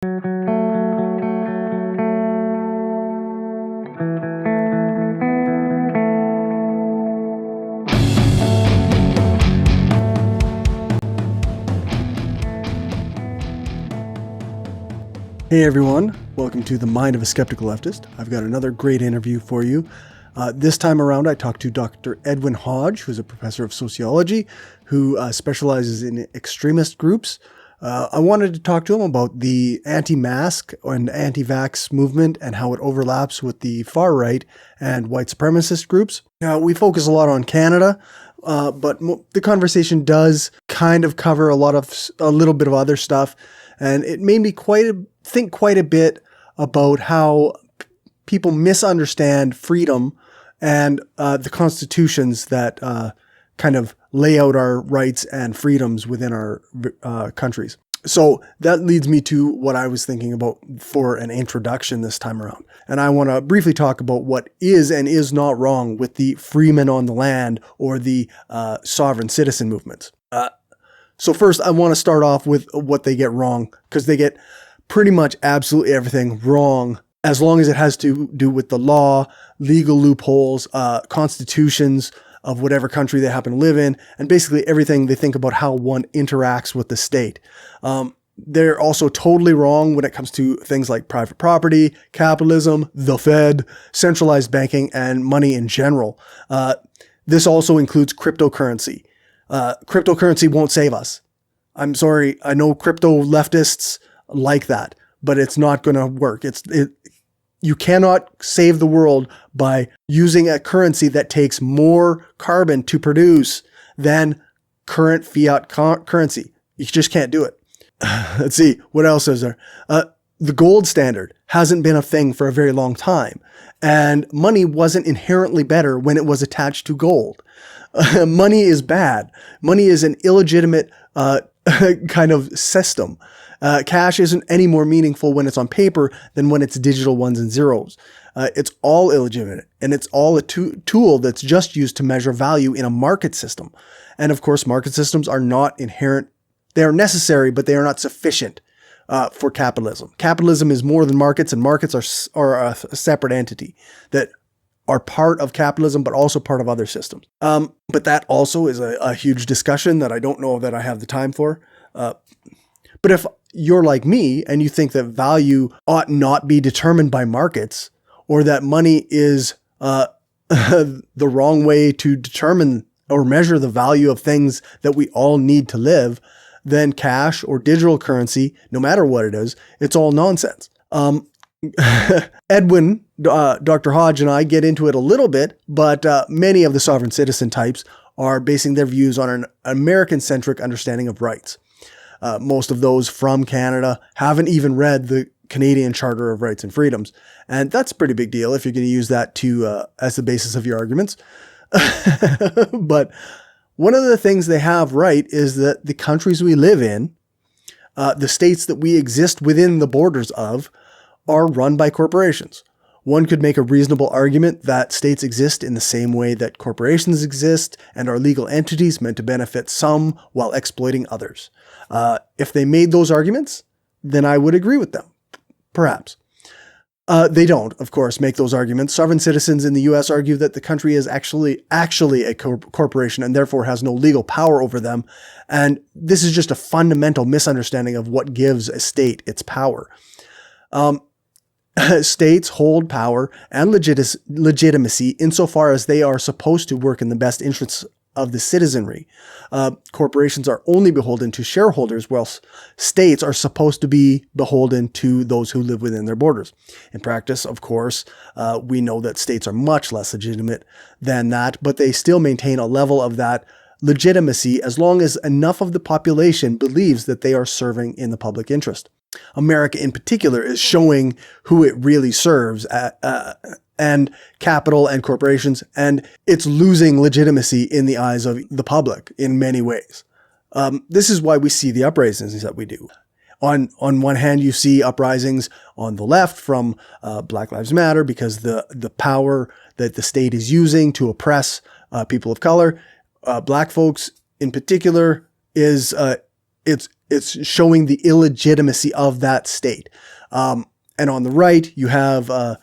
Hey everyone, welcome to the Mind of a Skeptical Leftist. I've got another great interview for you. This time around I talked to Dr. Edwin Hodge, who's a professor of sociology, who specializes in extremist groups. I wanted to talk to him about the anti-mask and anti-vax movement and how it overlaps with the far right and white supremacist groups. Now, we focus a lot on Canada, but the conversation does kind of cover a little bit of other stuff, and it made me think quite a bit about how people misunderstand freedom and the constitutions that kind of lay out our rights and freedoms within our countries. So that leads me to what I was thinking about for an introduction this time around. And I want to briefly talk about what is and is not wrong with the freemen on the land or the sovereign citizen movements. So first, I want to start off with what they get wrong, because they get pretty much absolutely everything wrong, as long as it has to do with the law, legal loopholes, constitutions of whatever country they happen to live in, and basically everything they think about how one interacts with the state. They're also totally wrong when it comes to things like private property, capitalism, the Fed, centralized banking, and money in general. This also includes cryptocurrency. Cryptocurrency won't save us. I'm sorry, I know crypto leftists like that, but it's not going to work. You cannot save the world by using a currency that takes more carbon to produce than current fiat currency. You just can't do it. Let's see, what else is there? The gold standard hasn't been a thing for a very long time, and money wasn't inherently better when it was attached to gold. Money is bad. Money is an illegitimate kind of system. Cash isn't any more meaningful when it's on paper than when it's digital ones and zeros. It's all illegitimate, and it's all a tool that's just used to measure value in a market system. And of course, market systems are not inherent. They are necessary, but they are not sufficient for capitalism. Capitalism is more than markets, and markets are a separate entity that are part of capitalism, but also part of other systems. But that also is a huge discussion that I don't know that I have the time for. But if you're like me and you think that value ought not be determined by markets, or that money is the wrong way to determine or measure the value of things that we all need to live, then cash or digital currency, no matter what it is, it's all nonsense. Edwin, Dr. Hodge, and I get into it a little bit, but many of the sovereign citizen types are basing their views on an American-centric understanding of rights. Most of those from Canada haven't even read the Canadian Charter of Rights and Freedoms, and that's a pretty big deal if you're going to use that as the basis of your arguments. But one of the things they have right is that the countries we live in, the states that we exist within the borders of, are run by corporations. One could make a reasonable argument that states exist in the same way that corporations exist and are legal entities meant to benefit some while exploiting others. If they made those arguments, then I would agree with them, perhaps. They don't, of course, make those arguments. Sovereign citizens in the U.S. argue that the country is actually a corporation and therefore has no legal power over them. And this is just a fundamental misunderstanding of what gives a state its power. States hold power and legitimacy insofar as they are supposed to work in the best interests of the citizenry. Corporations are only beholden to shareholders, whilst states are supposed to be beholden to those who live within their borders. In practice, of course, we know that states are much less legitimate than that, but they still maintain a level of that legitimacy as long as enough of the population believes that they are serving in the public interest. America in particular is showing who it really serves, and capital and corporations, and it's losing legitimacy in the eyes of the public in many ways. This is why we see the uprisings that we do. On one hand, you see uprisings on the left from Black Lives Matter because the power that the state is using to oppress people of color, black folks in particular, is it's showing the illegitimacy of that state. And on the right, you have a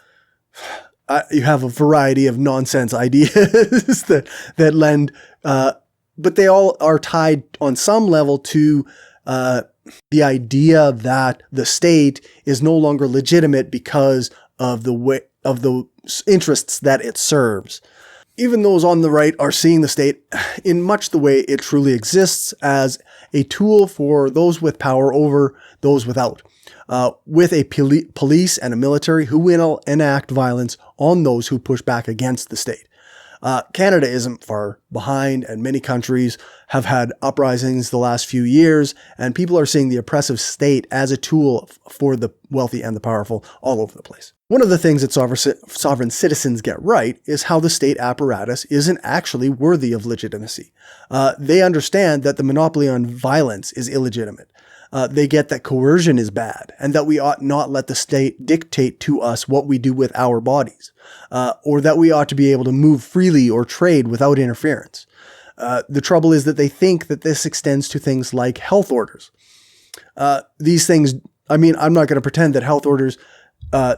variety of nonsense ideas that lend, but they all are tied on some level to the idea that the state is no longer legitimate because of the interests that it serves. Even those on the right are seeing the state in much the way it truly exists, as a tool for those with power over those without, with a police and a military who will enact violence on those who push back against the state. Canada isn't far behind, and many countries have had uprisings the last few years, and people are seeing the oppressive state as a tool for the wealthy and the powerful all over the place. One of the things that sovereign citizens get right is how the state apparatus isn't actually worthy of legitimacy. They understand that the monopoly on violence is illegitimate. They get that coercion is bad, and that we ought not let the state dictate to us what we do with our bodies, or that we ought to be able to move freely or trade without interference. The trouble is that they think that this extends to things like health orders. These things, I'm not going to pretend that health orders,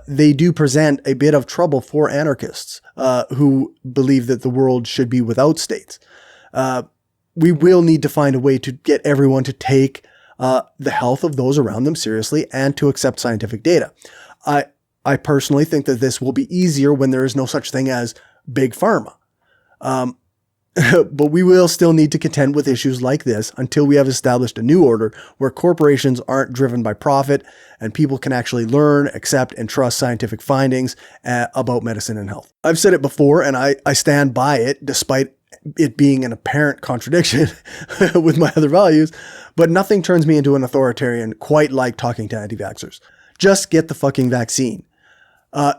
they do present a bit of trouble for anarchists who believe that the world should be without states. We will need to find a way to get everyone to take the health of those around them seriously and to accept scientific data. I personally think that this will be easier when there is no such thing as big pharma. But we will still need to contend with issues like this until we have established a new order where corporations aren't driven by profit and people can actually learn, accept, and trust scientific findings about medicine and health. I've said it before, and I stand by it despite it being an apparent contradiction with my other values, but nothing turns me into an authoritarian quite like talking to anti-vaxxers. Just get the fucking vaccine.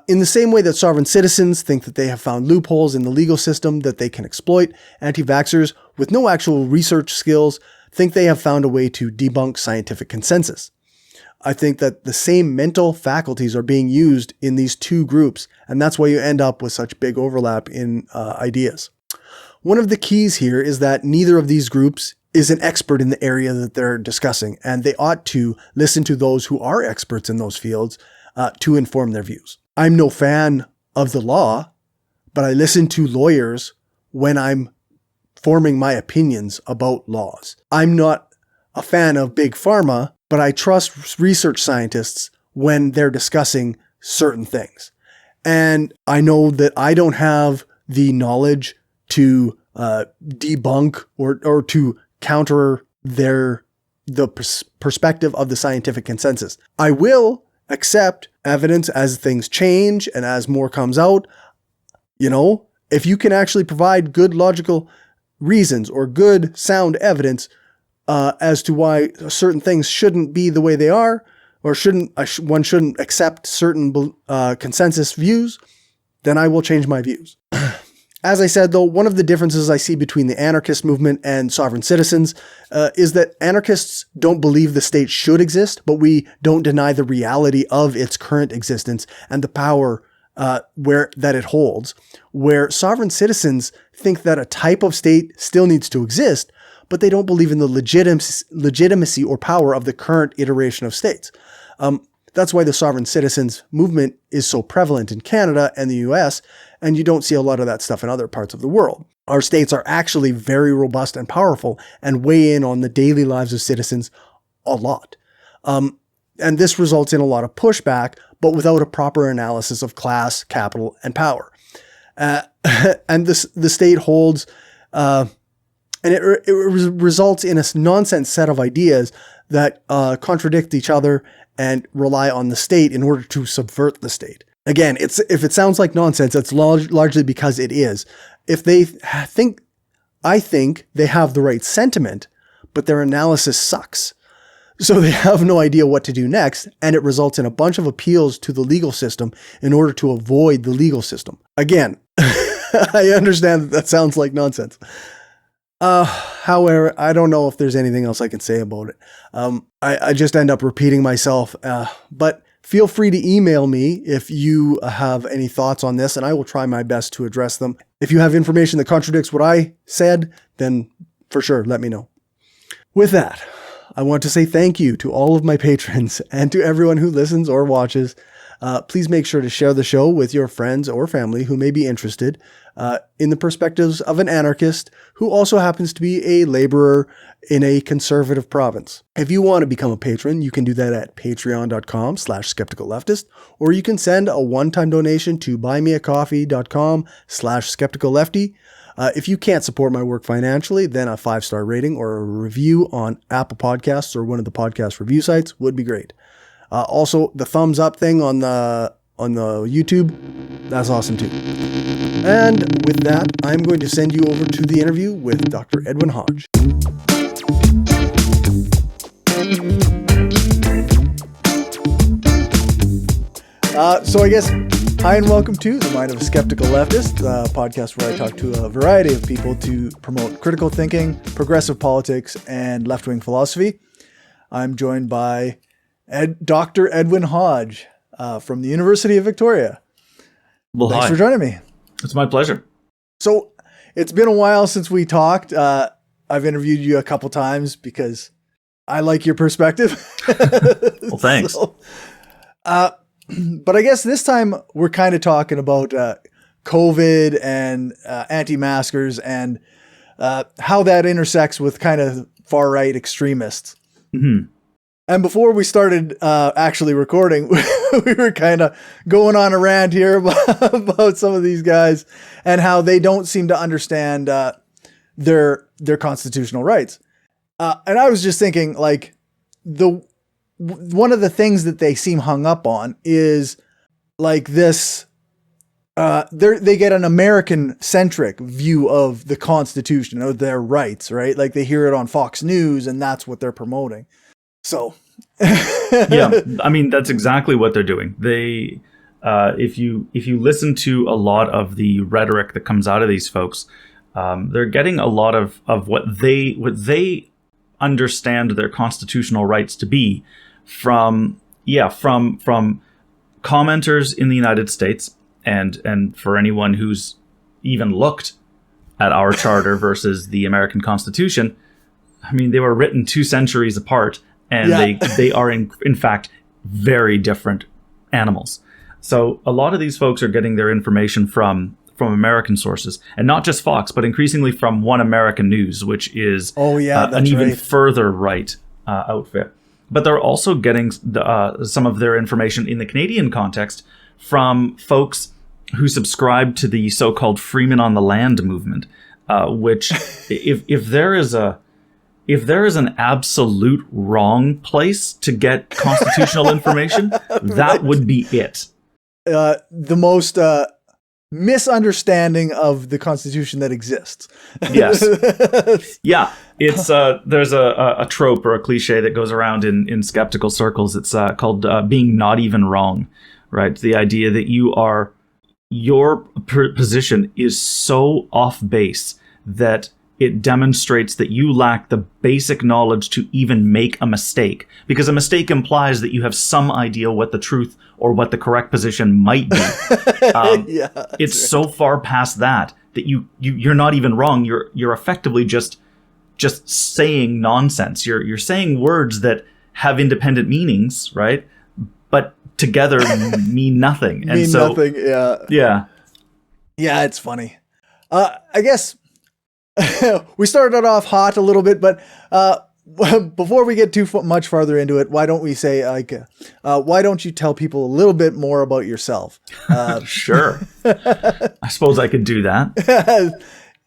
In the same way that sovereign citizens think that they have found loopholes in the legal system that they can exploit, anti-vaxxers with no actual research skills think they have found a way to debunk scientific consensus. I think that the same mental faculties are being used in these two groups, and that's why you end up with such big overlap in ideas. One of the keys here is that neither of these groups is an expert in the area that they're discussing, and they ought to listen to those who are experts in those fields to inform their views. I'm no fan of the law, but I listen to lawyers when I'm forming my opinions about laws. I'm not a fan of big pharma, but I trust research scientists when they're discussing certain things. And I know that I don't have the knowledge to debunk or to counter the perspective of the scientific consensus. I will accept evidence as things change and as more comes out. If you can actually provide good logical reasons or good sound evidence as to why certain things shouldn't be the way they are, or one shouldn't accept certain consensus views, then I will change my views. As I said, though, one of the differences I see between the anarchist movement and sovereign citizens is that anarchists don't believe the state should exist, but we don't deny the reality of its current existence and the power that it holds, where sovereign citizens think that a type of state still needs to exist, but they don't believe in the legitimacy or power of the current iteration of states. That's why the sovereign citizens movement is so prevalent in Canada and the US, and you don't see a lot of that stuff in other parts of the world. Our states are actually very robust and powerful and weigh in on the daily lives of citizens a lot. And this results in a lot of pushback, but without a proper analysis of class, capital, and power. And the state holds, and it results in a nonsense set of ideas that contradict each other and rely on the state in order to subvert the state. Again, if it sounds like nonsense, it's largely because it is. I think they have the right sentiment, but their analysis sucks. So they have no idea what to do next, and it results in a bunch of appeals to the legal system in order to avoid the legal system. Again, I understand that sounds like nonsense. However, I don't know if there's anything else I can say about it. I just end up repeating myself, but feel free to email me if you have any thoughts on this, and I will try my best to address them. If you have information that contradicts what I said, then for sure, let me know. With that, I want to say thank you to all of my patrons and to everyone who listens or watches. Please make sure to share the show with your friends or family who may be interested in the perspectives of an anarchist who also happens to be a laborer in a conservative province. If you want to become a patron, you can do that at patreon.com/skepticalleftist, or you can send a one-time donation to buymeacoffee.com/skepticallefty. If you can't support my work financially, then a 5-star rating or a review on Apple Podcasts or one of the podcast review sites would be great. Also, the thumbs up thing on the YouTube, that's awesome too. And with that, I'm going to send you over to the interview with Dr. Edwin Hodge. So I guess, hi and welcome to The Mind of a Skeptical Leftist, a podcast where I talk to a variety of people to promote critical thinking, progressive politics, and left-wing philosophy. I'm joined by Dr. Edwin Hodge from the University of Victoria. Well, Thanks hi. for joining me. It's my pleasure. So it's been a while since we talked. I've interviewed you a couple times because I like your perspective. Well, thanks. But I guess this time we're kind of talking about COVID and anti-maskers and how that intersects with kind of far-right extremists. Mm-hmm. And before we started actually recording, we were kind of going on a rant here about some of these guys and how they don't seem to understand their constitutional rights. And I was just thinking, like, one of the things that they seem hung up on is like this. They get an American-centric view of the Constitution, of their rights, right? Like they hear it on Fox News, and that's what they're promoting. So, Yeah, I mean, that's exactly what they're doing. They, if you listen to a lot of the rhetoric that comes out of these folks, they're getting a lot of what they understand their constitutional rights to be from commenters in the United States, and for anyone who's even looked at our charter versus the American Constitution, I mean, they were written 2 centuries apart. And they are in fact very different animals. So a lot of these folks are getting their information from American sources, and not just Fox, but increasingly from One American News, which is an even further right outfit. But they're also getting some of their information in the Canadian context from folks who subscribe to the so-called Freemen on the Land movement, which if there is an absolute wrong place to get constitutional information, that would be it. The most misunderstanding of the Constitution that exists. Yes. Yeah. It's there's a trope or a cliche that goes around in skeptical circles. It's called being not even wrong, right? The idea that your position is so off base that it demonstrates that you lack the basic knowledge to even make a mistake, because a mistake implies that you have some idea what the truth or what the correct position might be. It's so far past that you're not even wrong. You're effectively just saying nonsense. You're saying words that have independent meanings, right? But together mean nothing. Nothing. Yeah. Yeah, it's funny. I guess. We started off hot a little bit, but before we get too much farther into it, why don't we say, why don't you tell people a little bit more about yourself? Sure. I suppose I could do that.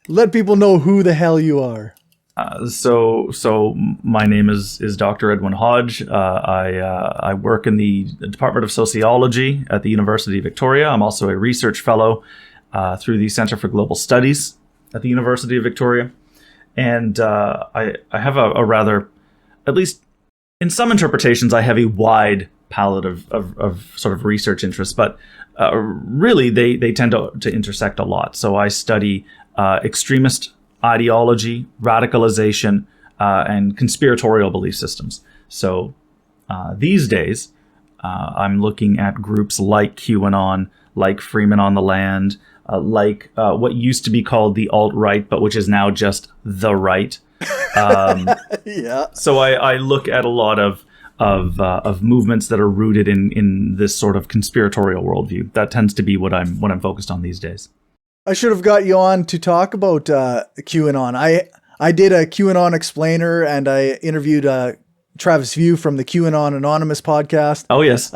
Let people know who the hell you are. So my name is Dr. Edwin Hodge. I work in the Department of Sociology at the University of Victoria. I'm also a research fellow through the Center for Global Studies at the University of Victoria. And I have a rather, at least in some interpretations, I have a wide palette of sort of research interests, but really they tend to intersect a lot. So I study extremist ideology, radicalization, and conspiratorial belief systems. So these days, I'm looking at groups like QAnon, like Freemen on the Land, like what used to be called the alt-right, but which is now just the right. Yeah. So I look at a lot of movements that are rooted in this sort of conspiratorial worldview. That tends to be what I'm focused on these days. I should have got you on to talk about QAnon. I did a QAnon explainer, and I interviewed Travis View from the QAnon Anonymous podcast. Oh, yes.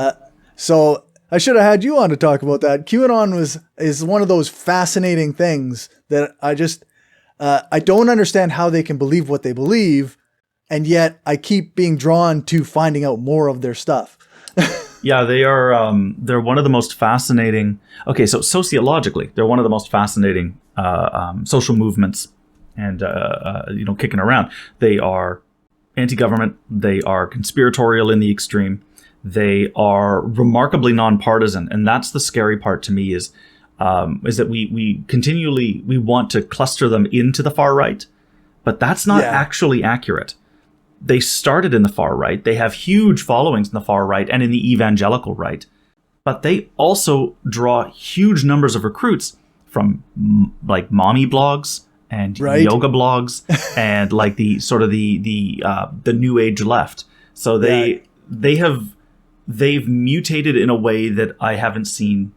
So I should have had you on to talk about that. QAnon is one of those fascinating things that I don't understand how they can believe what they believe, and yet I keep being drawn to finding out more of their stuff. Yeah, they're one of the most fascinating. Okay, so sociologically, they're one of the most fascinating social movements, and kicking around. They are anti-government. They are conspiratorial in the extreme. They are remarkably nonpartisan, and that's the scary part to me. Is that we continually want to cluster them into the far right, but that's not actually accurate. They started in the far right. They have huge followings in the far right and in the evangelical right, but they also draw huge numbers of recruits from like mommy blogs and yoga blogs and like the sort of the new age left. So they've mutated in a way that I haven't seen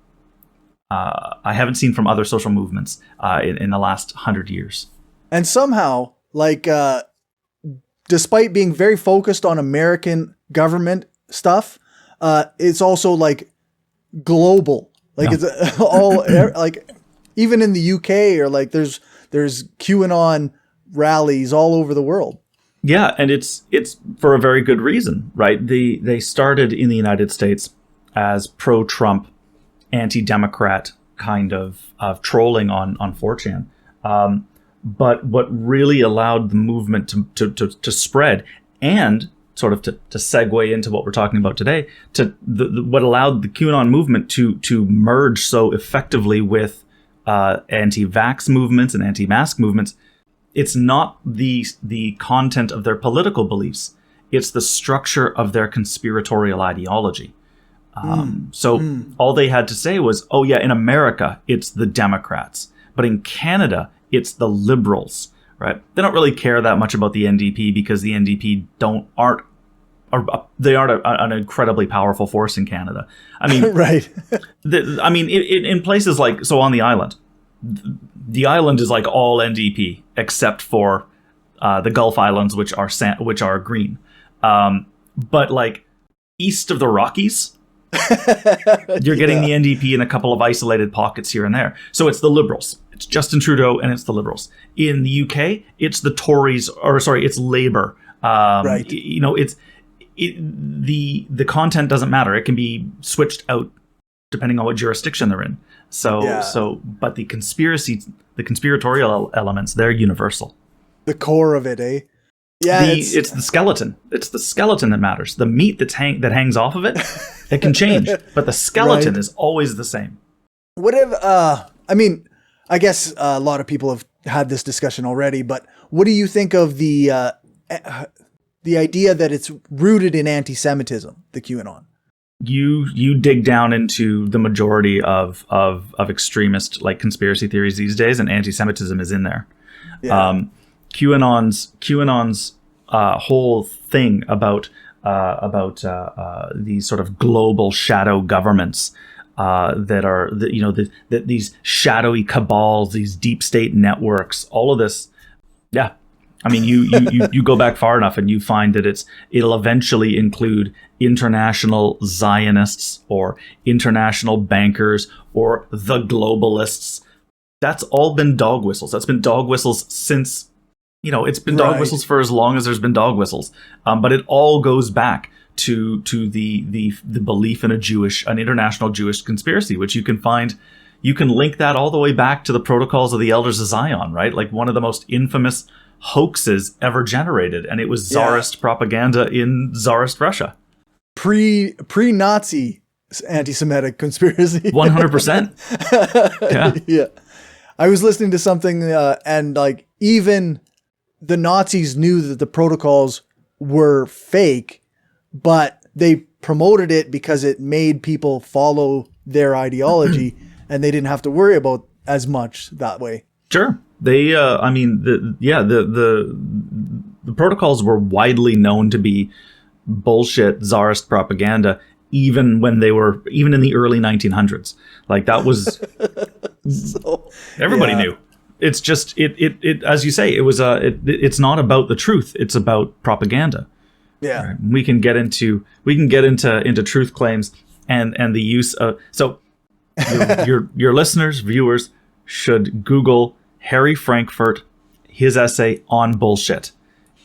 from other social movements in the last 100 years. And somehow, like, despite being very focused on American government stuff, it's also like global. Like it's all like, even in the UK, or like there's QAnon rallies all over the world. Yeah, and it's for a very good reason, right? They started in the United States as pro-Trump, anti-Democrat kind of trolling on 4chan. But what really allowed the movement to spread, and sort of to segue into what we're talking about today, what allowed the QAnon movement to merge so effectively with anti-vax movements and anti-mask movements, it's not the content of their political beliefs. It's the structure of their conspiratorial ideology. All they had to say was, oh yeah, in America, it's the Democrats. But in Canada, it's the Liberals, right? They don't really care that much about the NDP because the NDP aren't an incredibly powerful force in Canada. I mean, right. In places like, so on the island is like all NDP except for the Gulf Islands, which are green. But like east of the Rockies, you're getting the NDP in a couple of isolated pockets here and there. So it's the Liberals. It's Justin Trudeau and it's the Liberals. In the UK, it's the Tories, it's Labour. Right. The content doesn't matter. It can be switched out depending on what jurisdiction they're in. But the conspiratorial elements, they're universal. The core of it, eh? Yeah, it's the skeleton. It's the skeleton that matters. The meat that hangs off of it, it can change, but the skeleton is always the same. I guess a lot of people have had this discussion already, but what do you think of the idea that it's rooted in anti-Semitism, the QAnon? You dig down into the majority of extremist like conspiracy theories these days, and anti-Semitism is in there. Yeah. QAnon's whole thing about these sort of global shadow governments that these shadowy cabals, these deep state networks, all of this. Yeah. I mean, you go back far enough and you find that it'll eventually include international Zionists or international bankers or the globalists. That's all been dog whistles. That's been dog whistles since, it's been dog whistles for as long as there's been dog whistles. But it all goes back to the belief in an international Jewish conspiracy, which you can link that all the way back to the Protocols of the Elders of Zion, right? Like one of the most infamous hoaxes ever generated, and it was Tsarist propaganda in Tsarist Russia. Pre-Nazi anti-Semitic conspiracy. 100%. Yeah. Yeah. I was listening to something and like even the Nazis knew that the protocols were fake, but they promoted it because it made people follow their ideology and they didn't have to worry about as much that way. Sure. They, the protocols were widely known to be bullshit czarist propaganda, even in the early 1900s. Like that was everybody knew. It's just it as you say, it's not about the truth, it's about propaganda. Yeah. Right? We can get into truth claims and the use of, so your listeners, viewers should Google Harry Frankfurt, his essay on bullshit.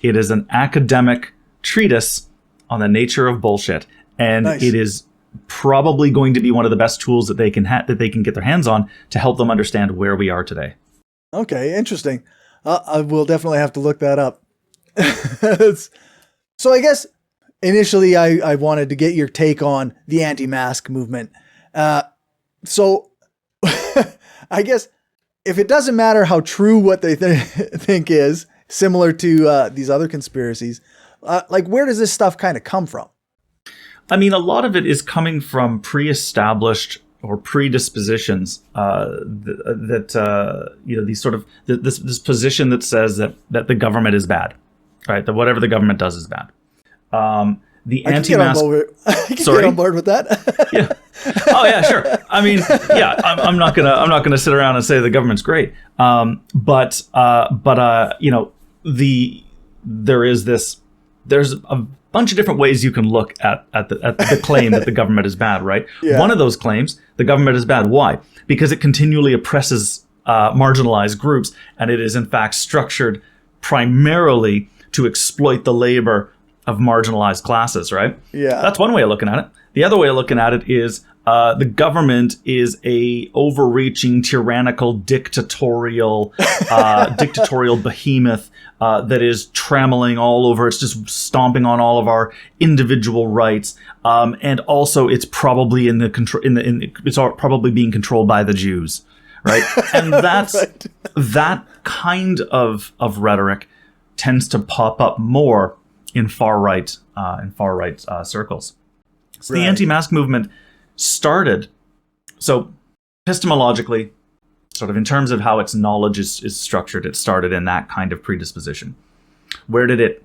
It is an academic treatise on the nature of bullshit, and It is probably going to be one of the best tools that they can get their hands on to help them understand where we are today. Okay, interesting. I will definitely have to look that up. So I guess initially I wanted to get your take on the anti-mask movement. So I guess if it doesn't matter how true what they think is, similar to these other conspiracies, like where does this stuff kind of come from? I mean, a lot of it is coming from pre-established or predispositions these sort of this position that says that the government is bad, right? That whatever the government does is bad. The anti-mask. I can get on board with that. Yeah. Oh yeah, sure. I mean, yeah. I'm not gonna sit around and say the government's great. There's a bunch of different ways you can look at the claim that the government is bad, right? Yeah. One of those claims, the government is bad. Why? Because it continually oppresses marginalized groups, and it is in fact structured primarily to exploit the labor of marginalized classes, right? Yeah. That's one way of looking at it. The other way of looking at it is the government is a overreaching, tyrannical, dictatorial behemoth that is trammeling all over. It's just stomping on all of our individual rights, and also it's probably it's probably being controlled by the Jews, right? And that's right. That kind of rhetoric tends to pop up more in far right circles. So the anti-mask movement started, so epistemologically, sort of in terms of how its knowledge is structured, it started in that kind of predisposition. Where did it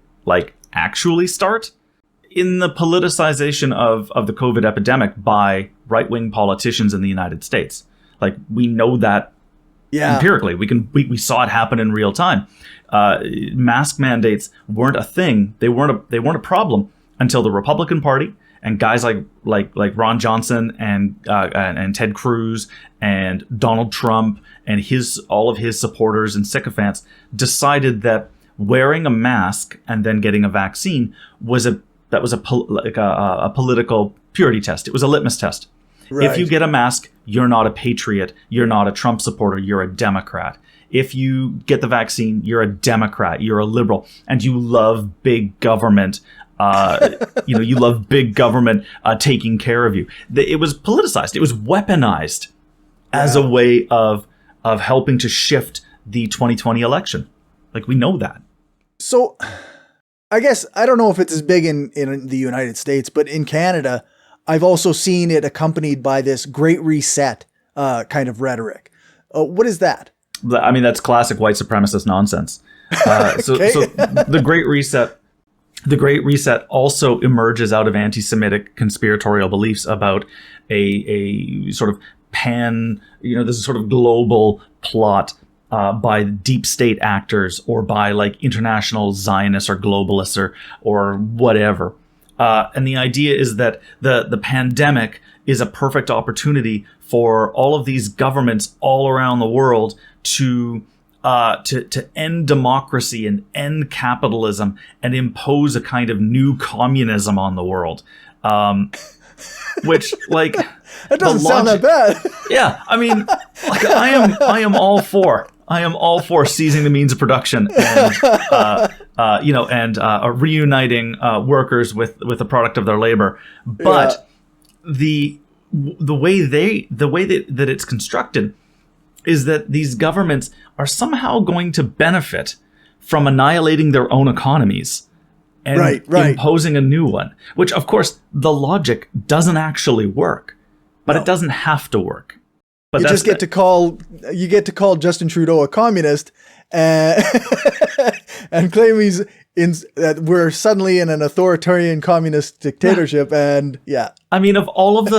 actually start? In the politicization of the COVID epidemic by right-wing politicians in the United States. Like, we know that empirically. We saw it happen in real time. Mask mandates weren't a thing. They weren't a problem until the Republican Party and guys like Ron Johnson and Ted Cruz and Donald Trump and all of his supporters and sycophants decided that wearing a mask and then getting a vaccine was a political purity test. It was a litmus test. Right. If you get a mask, you're not a patriot. You're not a Trump supporter. You're a Democrat. If you get the vaccine, you're a Democrat. You're a liberal, and you love big government. You love big government taking care of you. It was politicized. It was weaponized as a way of helping to shift the 2020 election. Like, we know that. So, I guess I don't know if it's as big in the United States, but in Canada, I've also seen it accompanied by this Great Reset kind of rhetoric. What is that? I mean, that's classic white supremacist nonsense. So the Great Reset. The Great Reset also emerges out of anti-Semitic conspiratorial beliefs about a sort of this sort of global plot by deep state actors or by international Zionists or globalists or whatever. And the idea is that the pandemic is a perfect opportunity for all of these governments all around the world to end democracy and end capitalism and impose a kind of new communism on the world. Which that doesn't sound that bad. Yeah, I mean, I am all for seizing the means of production and reuniting workers with the product of their labor. But the way that it's constructed is that these governments are somehow going to benefit from annihilating their own economies and imposing a new one, which, of course, the logic doesn't actually work, but it doesn't have to work. But you get to call Justin Trudeau a communist, and and claim that we're suddenly in an authoritarian communist dictatorship. And yeah, I mean, of all of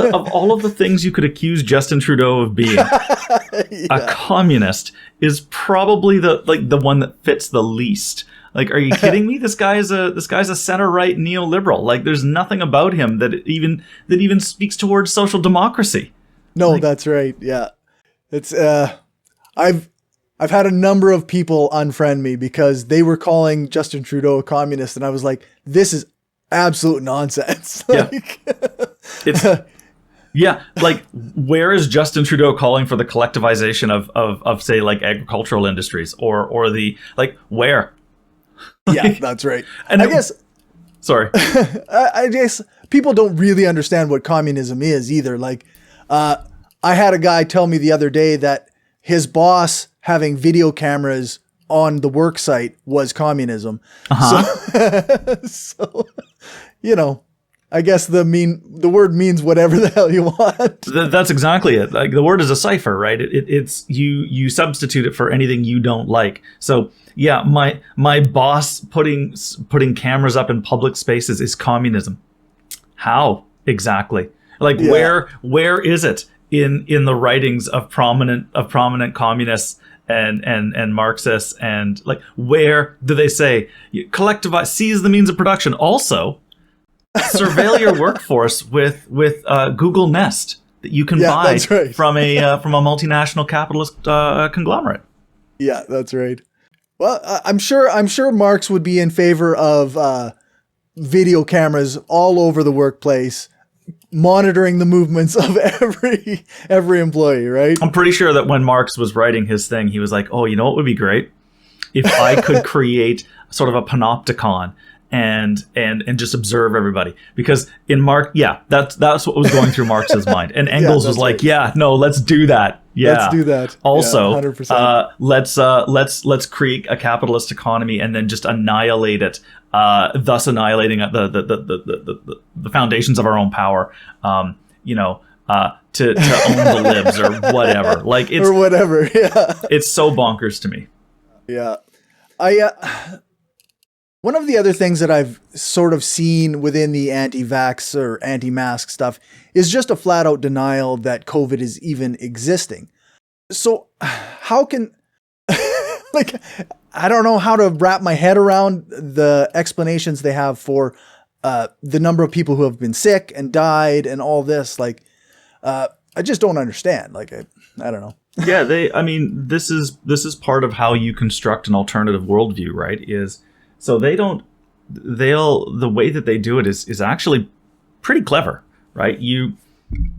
the things you could accuse Justin Trudeau of being, a communist is probably the one that fits the least. Like, are you kidding me? This guy's a center-right neoliberal. Like, there's nothing about him that even speaks towards social democracy. No, that's right. Yeah, it's I've had a number of people unfriend me because they were calling Justin Trudeau a communist, and I was like, this is absolute nonsense. Yeah, like, where is Justin Trudeau calling for the collectivization of say, like, agricultural industries or the, like, where? Yeah, that's right. And I guess I guess people don't really understand what communism is either. Like, I had a guy tell me the other day that his boss having video cameras on the work site was communism. So, you know, I guess the word means whatever the hell you want. That's exactly it. Like, the word is a cipher, right? It's you substitute it for anything you don't like. So yeah, my boss putting cameras up in public spaces is communism. How exactly? Like, where is it in the writings of prominent communists and Marxists, and, like, where do they say collectivize, seize the means of production? Also, surveil your workforce with Google Nest that you can buy from a multinational capitalist conglomerate. Yeah, that's right. Well, I'm sure Marx would be in favor of video cameras all over the workplace, monitoring the movements of every employee, right? I'm pretty sure that when Marx was writing his thing, he was like, oh, you know what would be great? If I could create sort of a panopticon and just observe everybody. Because in Marx, that's what was going through Marx's mind. And Engels was like, let's do that. Yeah, let's do that. Also, 100%. Let's create a capitalist economy and then just annihilate it, thus annihilating the foundations of our own power. To own the libs or whatever. Like, it's or whatever. Yeah, it's so bonkers to me. Yeah, one of the other things that I've sort of seen within the anti-vax or anti-mask stuff is just a flat out denial that COVID is even existing. So how can, like, I don't know how to wrap my head around the explanations they have for the number of people who have been sick and died and all this. Like, I just don't understand. Like, I don't know. Yeah, this is part of how you construct an alternative worldview, right? So the way that they do it is actually pretty clever, right? You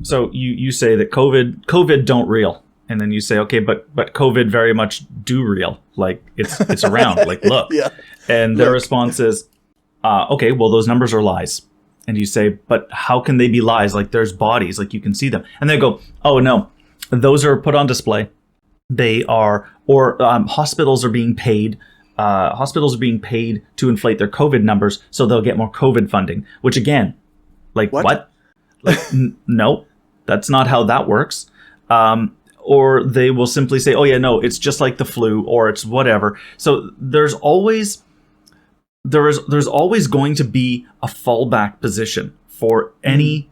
say that COVID don't real. And then you say, okay, but COVID very much do real. Like, it's around, like, look. Yeah. And their response is, okay, well, those numbers are lies. And you say, but how can they be lies? Like, there's bodies, like, you can see them. And they go, oh no, those are put on display. They are, or hospitals are being paid. Hospitals are being paid to inflate their COVID numbers so they'll get more COVID funding. Which, again, like, what? Like, no, that's not how that works. Or they will simply say, oh yeah, no, it's just like the flu, or it's whatever. So there's always going to be a fallback position for any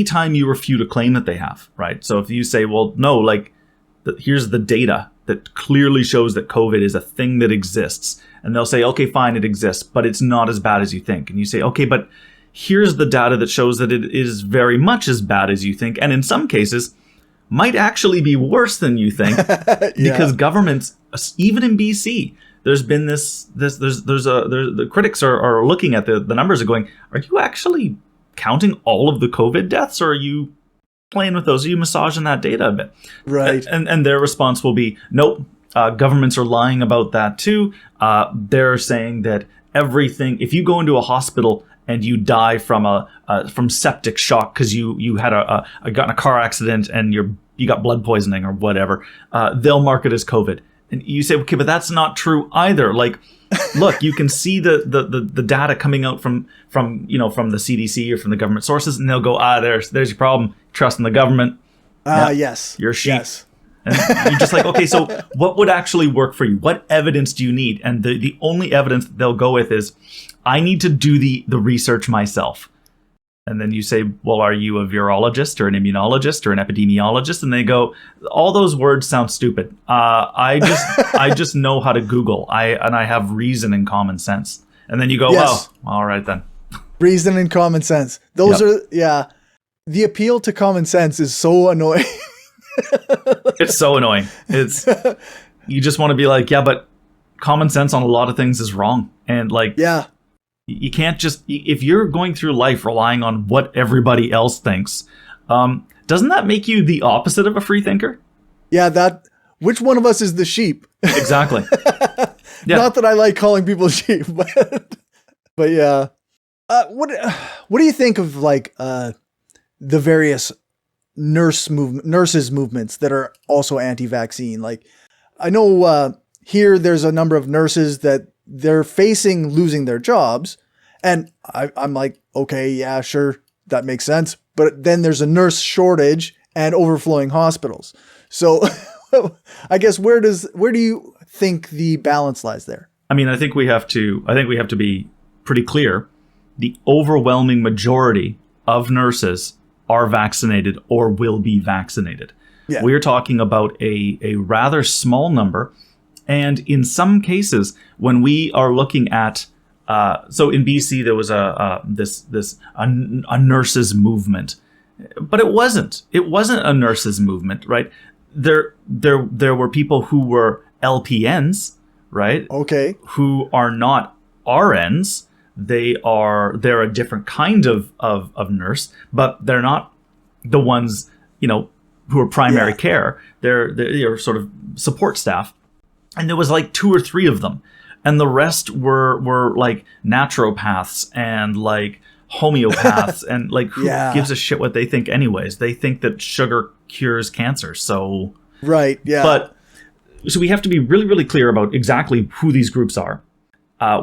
time you refute a claim that they have, right? So if you say, well, no, like, here's the data that clearly shows that COVID is a thing that exists, and they'll say, okay, fine, it exists, but it's not as bad as you think. And you say, okay, but here's the data that shows that it is very much as bad as you think, and in some cases might actually be worse than you think. Because governments, even in BC, there's been the critics are looking at the numbers and going, are you actually counting all of the COVID deaths, or are you playing with those? Are you massaging that data a bit? Right. And their response will be, nope, governments are lying about that too. They're saying that everything, if you go into a hospital and you die from septic shock because you had got in a car accident and you got blood poisoning or whatever, they'll mark it as COVID. And you say, okay, but that's not true either. Like, look, you can see the data coming out from the CDC or from the government sources, and they'll go, there's your problem. Trust in the government. Yes. You're a sheep. Yes. And you're just like, okay, so what would actually work for you? What evidence do you need? And the only evidence that they'll go with is, I need to do the research myself. And then you say, well, are you a virologist or an immunologist or an epidemiologist? And they go, all those words sound stupid. I just know how to Google. I have reason and common sense. And then you go, yes. Oh, all right then. Reason and common sense. Those are, yeah. The appeal to common sense is so annoying. It's so annoying. You just want to be like, yeah, but common sense on a lot of things is wrong. And like, yeah. You can't just, if you're going through life relying on what everybody else thinks, doesn't that make you the opposite of a free thinker? Yeah, which one of us is the sheep? Exactly. Yeah. Not that I like calling people sheep, but yeah. What do you think of like the various nurses movements that are also anti-vaccine? Like, I know here there's a number of nurses that they're facing losing their jobs. And I'm like, okay, yeah, sure. That makes sense. But then there's a nurse shortage and overflowing hospitals. So I guess where do you think the balance lies there? I mean, I think we have to be pretty clear. The overwhelming majority of nurses are vaccinated or will be vaccinated. Yeah. We're talking about a rather small number. And in some cases, when we are looking at, so in BC there was a nurses movement, but it wasn't a nurses movement, right? There were people who were LPNs, right? Okay. Who are not RNs. They're a different kind of nurse, but they're not the ones, who are primary care. They're sort of support staff. And there was like 2 or 3 of them. And the rest were like naturopaths and like homeopaths and like who gives a shit what they think anyways. They think that sugar cures cancer. So right, yeah. But so we have to be really, really clear about exactly who these groups are.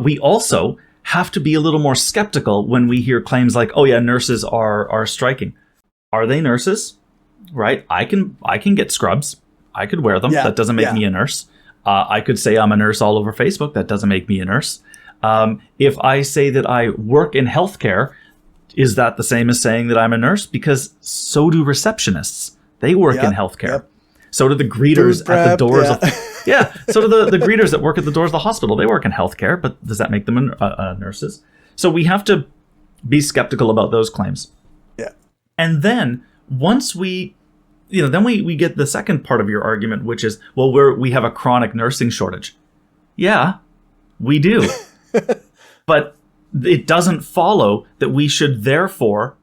We also have to be a little more skeptical when we hear claims like, oh yeah, nurses are striking. Are they nurses? Right? I can get scrubs. I could wear them. Yeah, that doesn't make me a nurse. I could say I'm a nurse all over Facebook. That doesn't make me a nurse. If I say that I work in healthcare, is that the same as saying that I'm a nurse? Because so do receptionists. They work in healthcare. Yep. So do the greeters at the doors of... So do the greeters that work at the doors of the hospital. They work in healthcare, but does that make them nurses? So we have to be skeptical about those claims. Yeah. And then once we... then we get the second part of your argument, which is, well, we have a chronic nursing shortage. Yeah, we do. But it doesn't follow that we should therefore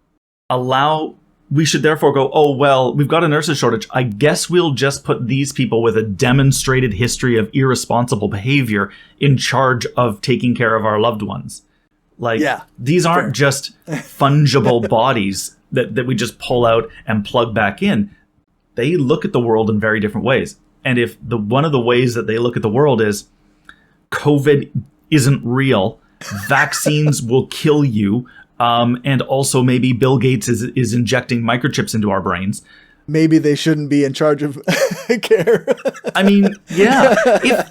go, oh, well, we've got a nurses shortage. I guess we'll just put these people with a demonstrated history of irresponsible behavior in charge of taking care of our loved ones. Like, these aren't just fungible bodies that we just pull out and plug back in. They look at the world in very different ways. And if one of the ways that they look at the world is COVID isn't real, vaccines will kill you, and also maybe Bill Gates is injecting microchips into our brains. Maybe they shouldn't be in charge of care. I mean, yeah.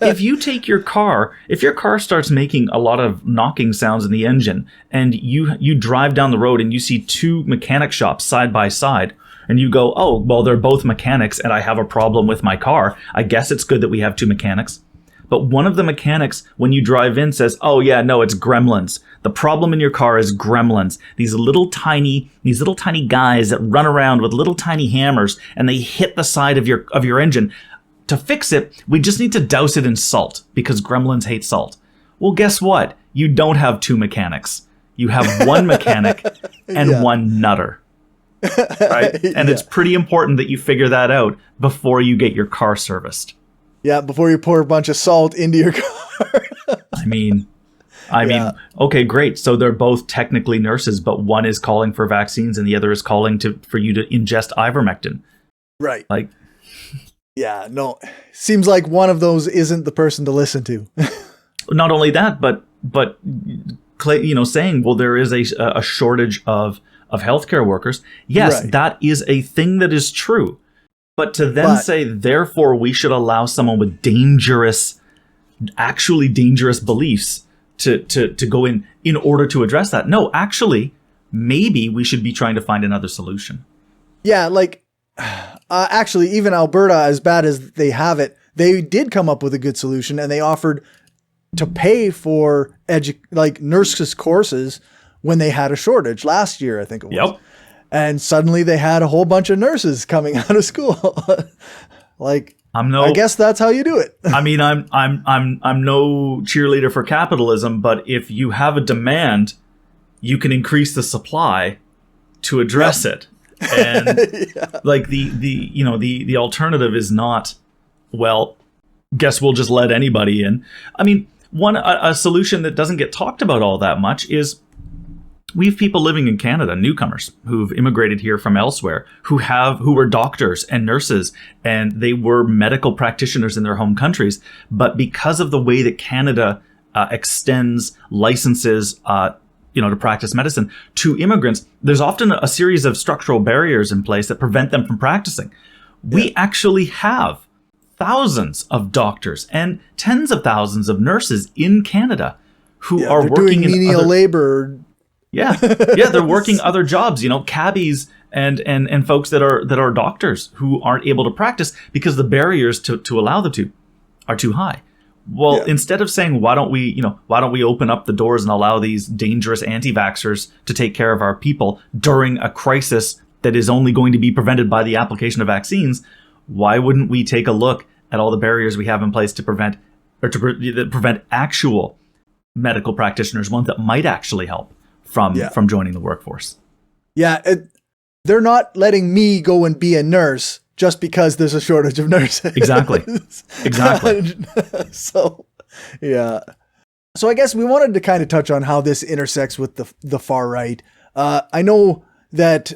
If you take your car, if your car starts making a lot of knocking sounds in the engine, and you drive down the road and you see 2 mechanic shops side by side, and you go, oh, well, they're both mechanics and I have a problem with my car. I guess it's good that we have 2 mechanics. But one of the mechanics, when you drive in, says, oh, yeah, no, it's gremlins. The problem in your car is gremlins. These little tiny guys that run around with little tiny hammers and they hit the side of your engine. To fix it, we just need to douse it in salt because gremlins hate salt. Well, guess what? You don't have 2 mechanics. You have 1 mechanic and 1 nutter. Right? And it's pretty important that you figure that out before you get your car serviced. Yeah, before you pour a bunch of salt into your car. I mean, okay, great. So they're both technically nurses, but one is calling for vaccines and the other is calling for you to ingest ivermectin. Right. Like, yeah, no. Seems like one of those isn't the person to listen to. Not only that, but saying, well, there is a shortage of healthcare workers. Yes, that is a thing that is true. But to then say, therefore, we should allow someone with actually dangerous beliefs to go in order to address that. No, actually, maybe we should be trying to find another solution. Yeah, like, actually, even Alberta, as bad as they have it, they did come up with a good solution, and they offered to pay for nurses courses when they had a shortage last year, I think it was. Yep. And suddenly they had a whole bunch of nurses coming out of school. Like, I guess that's how you do it. I mean, I'm no cheerleader for capitalism, but if you have a demand, you can increase the supply to address it. And like the alternative is not, well, guess we'll just let anybody in. I mean, a solution that doesn't get talked about all that much is we have people living in Canada, newcomers who've immigrated here from elsewhere, who were doctors and nurses, and they were medical practitioners in their home countries. But because of the way that Canada extends licenses, to practice medicine to immigrants, there's often a series of structural barriers in place that prevent them from practicing. We actually have thousands of doctors and tens of thousands of nurses in Canada who are working doing menial labor. Yeah, they're working other jobs, cabbies and folks that are doctors who aren't able to practice because the barriers to allow them to are too high. Well, instead of saying why don't we open up the doors and allow these dangerous anti-vaxxers to take care of our people during a crisis that is only going to be prevented by the application of vaccines, why wouldn't we take a look at all the barriers we have in place to prevent actual medical practitioners, ones that might actually help from joining the workforce? Yeah, they're not letting me go and be a nurse just because there's a shortage of nurses. Exactly. So, yeah. So I guess we wanted to kind of touch on how this intersects with the far right. I know that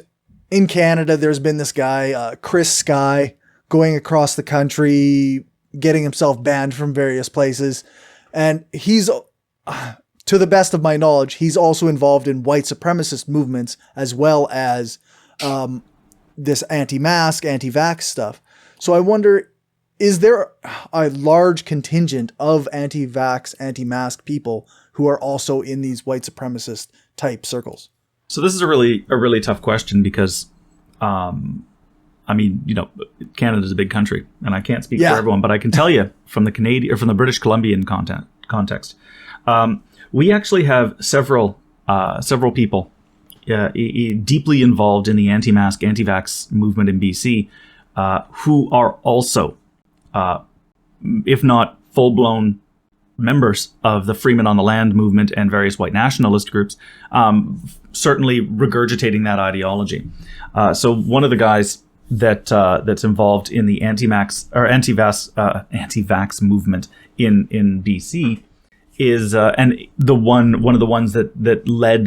in Canada, there's been this guy, Chris Sky, going across the country, getting himself banned from various places. And he's, to the best of my knowledge, he's also involved in white supremacist movements as well as this anti-mask, anti-vax stuff. So I wonder, is there a large contingent of anti-vax, anti-mask people who are also in these white supremacist type circles? So this is a really tough question because, Canada's a big country, and I can't speak for everyone, but I can tell you from the Canadian or from the British Columbian context, we actually have several people deeply involved in the anti-mask, anti-vax movement in BC, who are also, if not full-blown members of the Freemen on the Land movement and various white nationalist groups, certainly regurgitating that ideology. So one of the guys that's involved in the anti-vax movement in BC is and one of the ones that led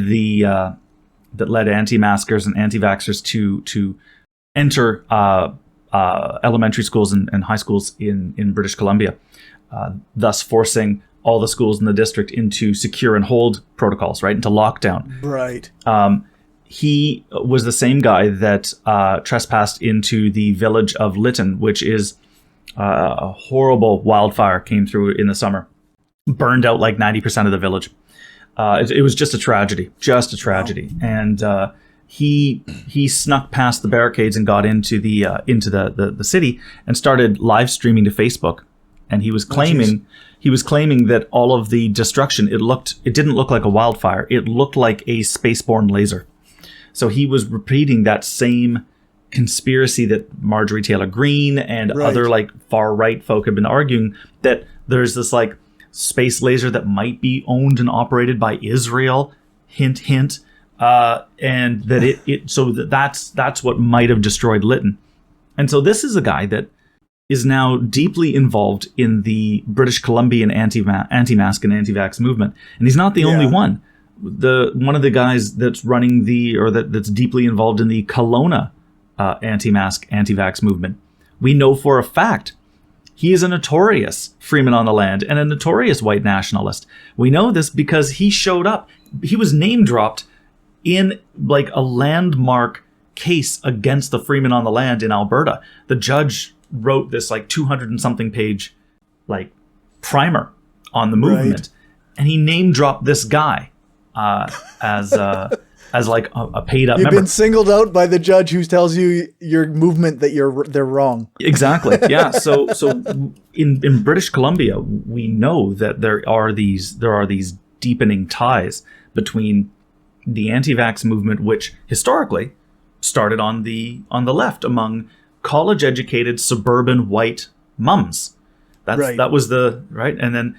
anti-maskers and anti-vaxxers to enter elementary schools and high schools in British Columbia, thus forcing all the schools in the district into secure and hold protocols, right, into lockdown. Right. He was the same guy that trespassed into the village of Lytton, which is a horrible wildfire came through in the summer, burned out like 90% of the village. It was just a tragedy. Wow. And he snuck past the barricades and got into the city and started live streaming to Facebook. And he was claiming that all of the destruction, it didn't look like a wildfire. It looked like a spaceborne laser. So he was repeating that same conspiracy that Marjorie Taylor Greene and other like far right folk have been arguing, that there's this like space laser that might be owned and operated by Israel, hint, hint, and that that's what might have destroyed Lytton. And so this is a guy that is now deeply involved in the British Columbian anti-mask and anti-vax movement, and he's not the only one. One of the guys that's running that's deeply involved in the Kelowna anti-mask, anti-vax movement, we know for a fact he is a notorious Freeman on the Land and a notorious white nationalist. We know this because he showed up. He was name dropped in like a landmark case against the freemen on the land in Alberta. The judge wrote this like 200 and something page like primer on the movement, and he name dropped this guy as like a paid up member. You've been singled out by the judge who tells you your movement that they're wrong. Exactly. Yeah. So in British Columbia, we know that there are these deepening ties between the anti-vax movement, which historically started on the left among college-educated suburban white mums. That was the right, and then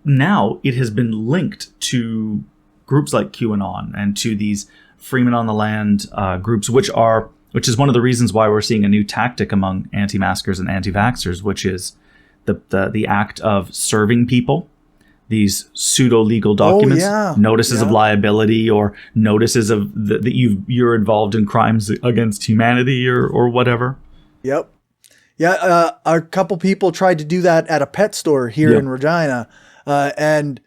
now it has been linked to groups like QAnon and to these Freemen on the Land groups, which is one of the reasons why we're seeing a new tactic among anti-maskers and anti-vaxxers, which is the act of serving people these pseudo-legal documents, notices of liability or notices of that you're involved in crimes against humanity or whatever. Yep. Yeah, a couple people tried to do that at a pet store here in Regina, and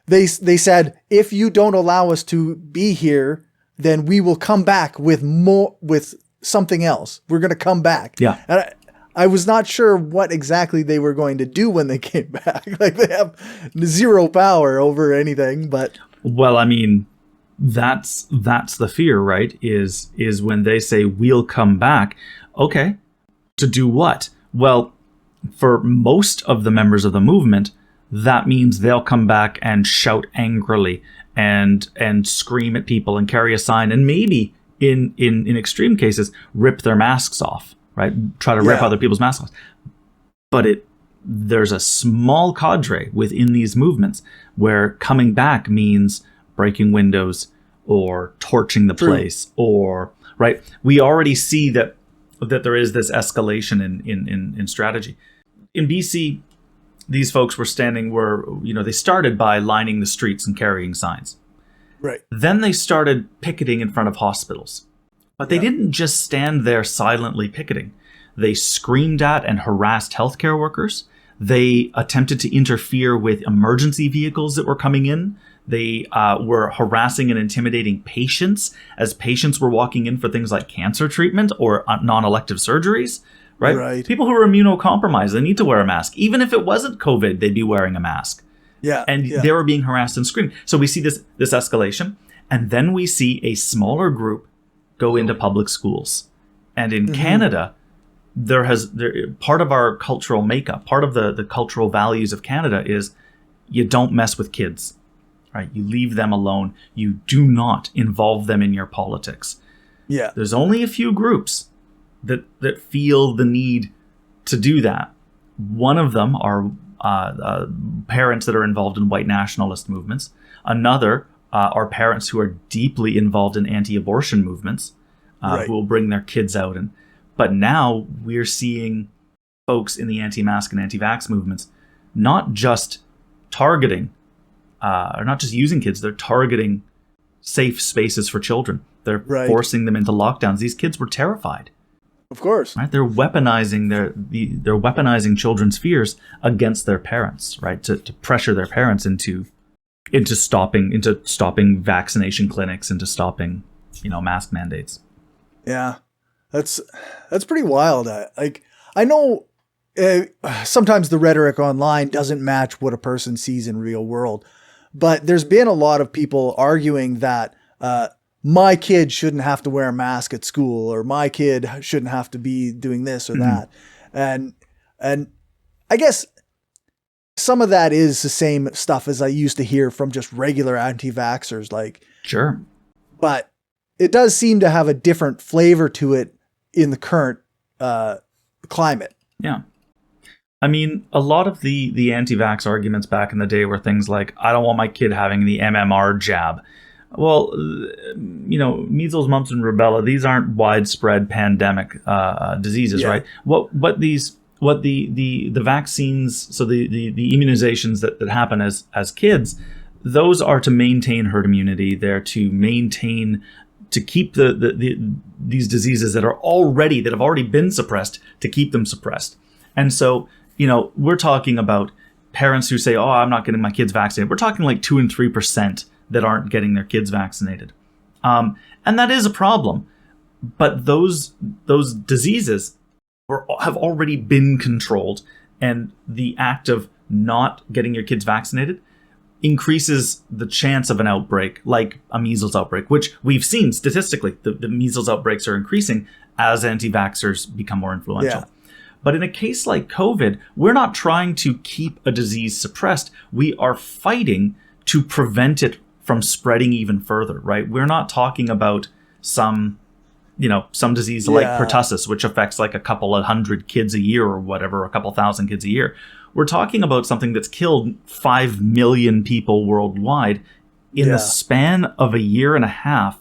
they said, if you don't allow us to be here, then we will come back with something else. We're going to come back. Yeah. And I was not sure what exactly they were going to do when they came back. Like, they have zero power over anything, but. Well, I mean, that's the fear, right? Is when they say we'll come back. Okay. To do what? Well, for most of the members of the movement, that means they'll come back and shout angrily and scream at people and carry a sign and maybe in extreme cases rip their masks off, right? Try to rip other people's masks off. But there's a small cadre within these movements where coming back means breaking windows or torching the place or right. We already see that there is this escalation in strategy. In BC, these folks they started by lining the streets and carrying signs. Right. Then they started picketing in front of hospitals. But they didn't just stand there silently picketing. They screamed at and harassed healthcare workers. They attempted to interfere with emergency vehicles that were coming in. They were harassing and intimidating patients as patients were walking in for things like cancer treatment or non-elective surgeries, right? People who are immunocompromised, they need to wear a mask. Even if it wasn't COVID, they'd be wearing a mask. They were being harassed and screamed. So we see this escalation. And then we see a smaller group go into public schools. And in Canada, part of our cultural makeup, part of the cultural values of Canada is you don't mess with kids. Right, you leave them alone. You do not involve them in your politics. Yeah, there's only a few groups that feel the need to do that. One of them are parents that are involved in white nationalist movements. Another are parents who are deeply involved in anti-abortion movements, who will bring their kids out. But now we're seeing folks in the anti-mask and anti-vax movements not just targeting. Are not just using kids, they're targeting safe spaces for children. They're forcing them into lockdowns. These kids were terrified. Of course. Right? They're weaponizing they're weaponizing children's fears against their parents, right? To pressure their parents into stopping vaccination clinics, into stopping, mask mandates. Yeah. That's pretty wild. I know sometimes the rhetoric online doesn't match what a person sees in real world. But there's been a lot of people arguing that my kid shouldn't have to wear a mask at school, or my kid shouldn't have to be doing this or that. And I guess some of that is the same stuff as I used to hear from just regular anti-vaxxers. Sure. But it does seem to have a different flavor to it in the current climate. Yeah. I mean, a lot of the anti-vax arguments back in the day were things like, I don't want my kid having the MMR jab. Well, measles, mumps, and rubella, these aren't widespread pandemic diseases, right? What the vaccines, so the immunizations that happen as kids, those are to maintain herd immunity. They're to keep these diseases that have already been suppressed, to keep them suppressed. And so, we're talking about parents who say, oh, I'm not getting my kids vaccinated. We're talking like 2 and 3% that aren't getting their kids vaccinated. And that is a problem. But those diseases have already been controlled, and the act of not getting your kids vaccinated increases the chance of an outbreak, like a measles outbreak, which we've seen statistically. The measles outbreaks are increasing as anti-vaxxers become more influential. Yeah. But in a case like COVID, we're not trying to keep a disease suppressed. We are fighting to prevent it from spreading even further, right? We're not talking about some disease like pertussis, which affects like a couple of hundred kids a year or whatever, a couple thousand kids a year. We're talking about something that's killed 5 million people worldwide in the span of a year and a half.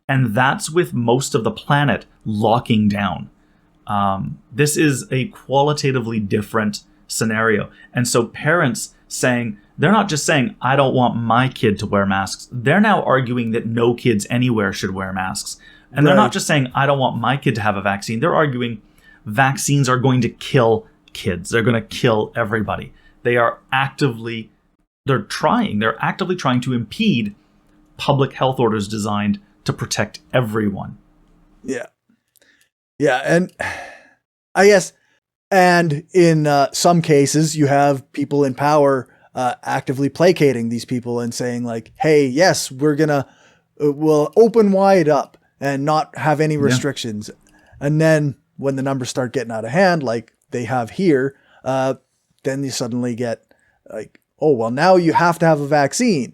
And that's with most of the planet locking down. This is a qualitatively different scenario. And so parents they're not just saying, I don't want my kid to wear masks. They're now arguing that no kids anywhere should wear masks. And they're not just saying, I don't want my kid to have a vaccine. They're arguing vaccines are going to kill kids. They're going to kill everybody. They're actively trying to impede public health orders designed to protect everyone. Yeah. Yeah. And I guess, and in some cases, you have people in power actively placating these people and saying like, hey, yes, we'll open wide up and not have any restrictions. And then when the numbers start getting out of hand, like they have here, then you suddenly get like, oh, well, now you have to have a vaccine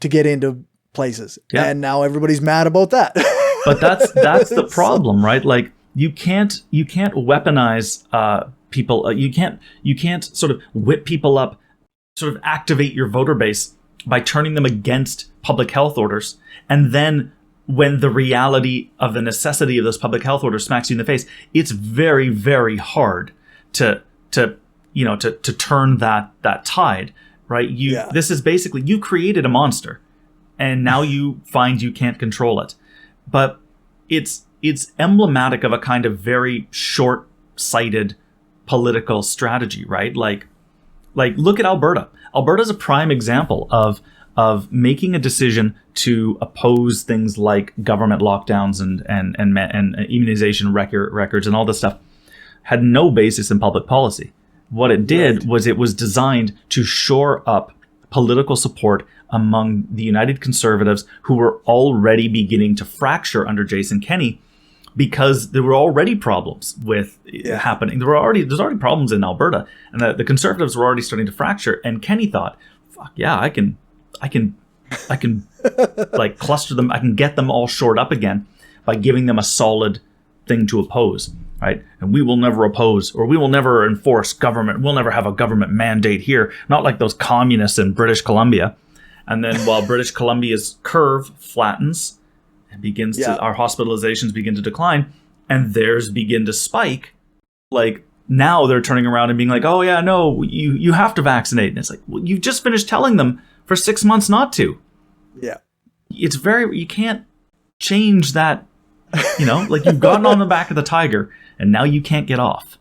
to get into places. Yeah. And now everybody's mad about that. But that's the problem, right? Like you can't weaponize people. You can't sort of whip people up, sort of activate your voter base by turning them against public health orders. And then when the reality of the necessity of those public health orders smacks you in the face, it's very, very hard to turn that tide, right? This is basically, you created a monster and now you find you can't control it. But it's emblematic of a kind of very short-sighted political strategy, right? Like look at Alberta. Alberta's a prime example of making a decision to oppose things like government lockdowns and immunization records and all this stuff. Had no basis in public policy. What it did was it was designed to shore up political support among the United Conservatives, who were already beginning to fracture under Jason Kenney, because there were already problems with happening. There's already problems in Alberta, and the Conservatives were already starting to fracture. And Kenney thought, "Fuck yeah, I can like cluster them. I can get them all shored up again by giving them a solid thing to oppose." Right? And we will never oppose, or we will never enforce government. We'll never have a government mandate here. Not like those communists in British Columbia. And then while British Columbia's curve flattens, it begins our hospitalizations begin to decline, and theirs begin to spike. Like now they're turning around and being like, "Oh yeah, no, you have to vaccinate." And it's like, well, you've just finished telling them for 6 months not to. Yeah. You can't change that. Like you've gotten on the back of the tiger and now you can't get off.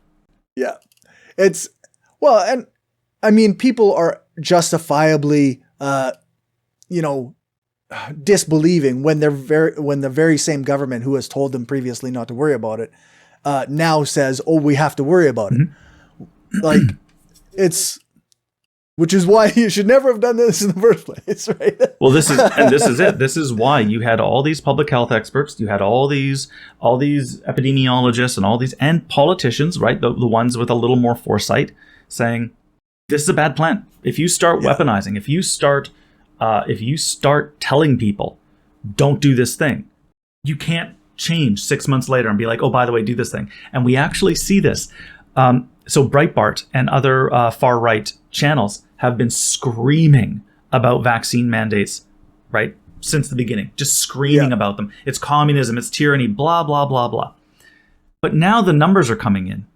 Yeah. And I mean, people are justifiably, disbelieving when the very same government who has told them previously not to worry about it, now says, "Oh, we have to worry about it." Like which is why you should never have done this in the first place, right? Well, this is it. This is why you had all these public health experts, you had all these epidemiologists and politicians, right? The ones with a little more foresight saying, this is a bad plan. If you start weaponizing, if you start telling people, don't do this thing, you can't change 6 months later and be like, oh, by the way, do this thing. And we actually see this. So Breitbart and other far-right channels have been screaming about vaccine mandates, right, since the beginning, just screaming about them. It's communism, it's tyranny, blah, blah, blah, blah. But now the numbers are coming in.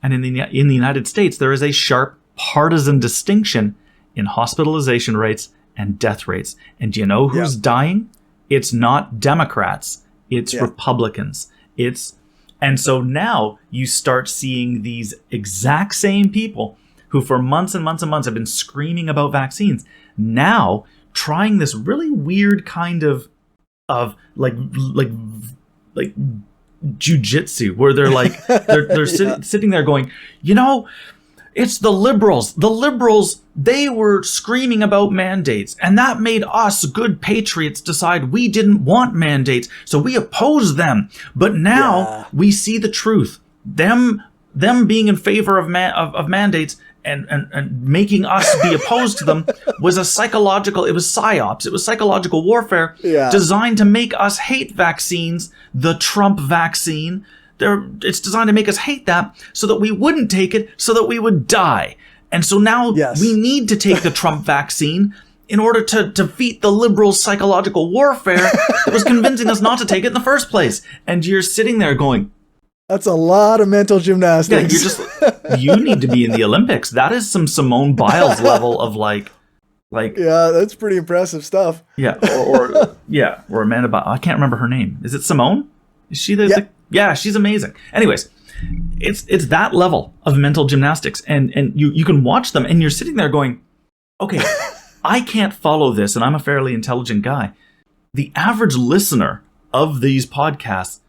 And in the United States, there is a sharp partisan distinction in hospitalization rates and death rates. And do you know who's dying? It's not Democrats. It's Republicans. And so now you start seeing these exact same people who for months and months and months have been screaming about vaccines, now trying this really weird kind of like jujitsu where they're like, they're sitting there going, it's the liberals. The liberals, they were screaming about mandates, and that made us good patriots decide we didn't want mandates, so we opposed them. But now we see the truth. Them being in favor of mandates and making us be opposed to them was it was psyops. It was psychological warfare designed to make us hate vaccines, the Trump vaccine. It's designed to make us hate that so that we wouldn't take it, so that we would die. And so now we need to take the Trump vaccine in order to defeat the liberals' psychological warfare that was convincing us not to take it in the first place. And you're sitting there going, that's a lot of mental gymnastics. Yeah, you need to be in the Olympics. That is some Simone Biles level of like. Yeah, that's pretty impressive stuff. Yeah, or Amanda Biles. I can't remember her name. Is it Simone? Is she yeah, she's amazing. Anyways, it's that level of mental gymnastics, and you can watch them, and you're sitting there going, okay, I can't follow this, and I'm a fairly intelligent guy. The average listener of these podcasts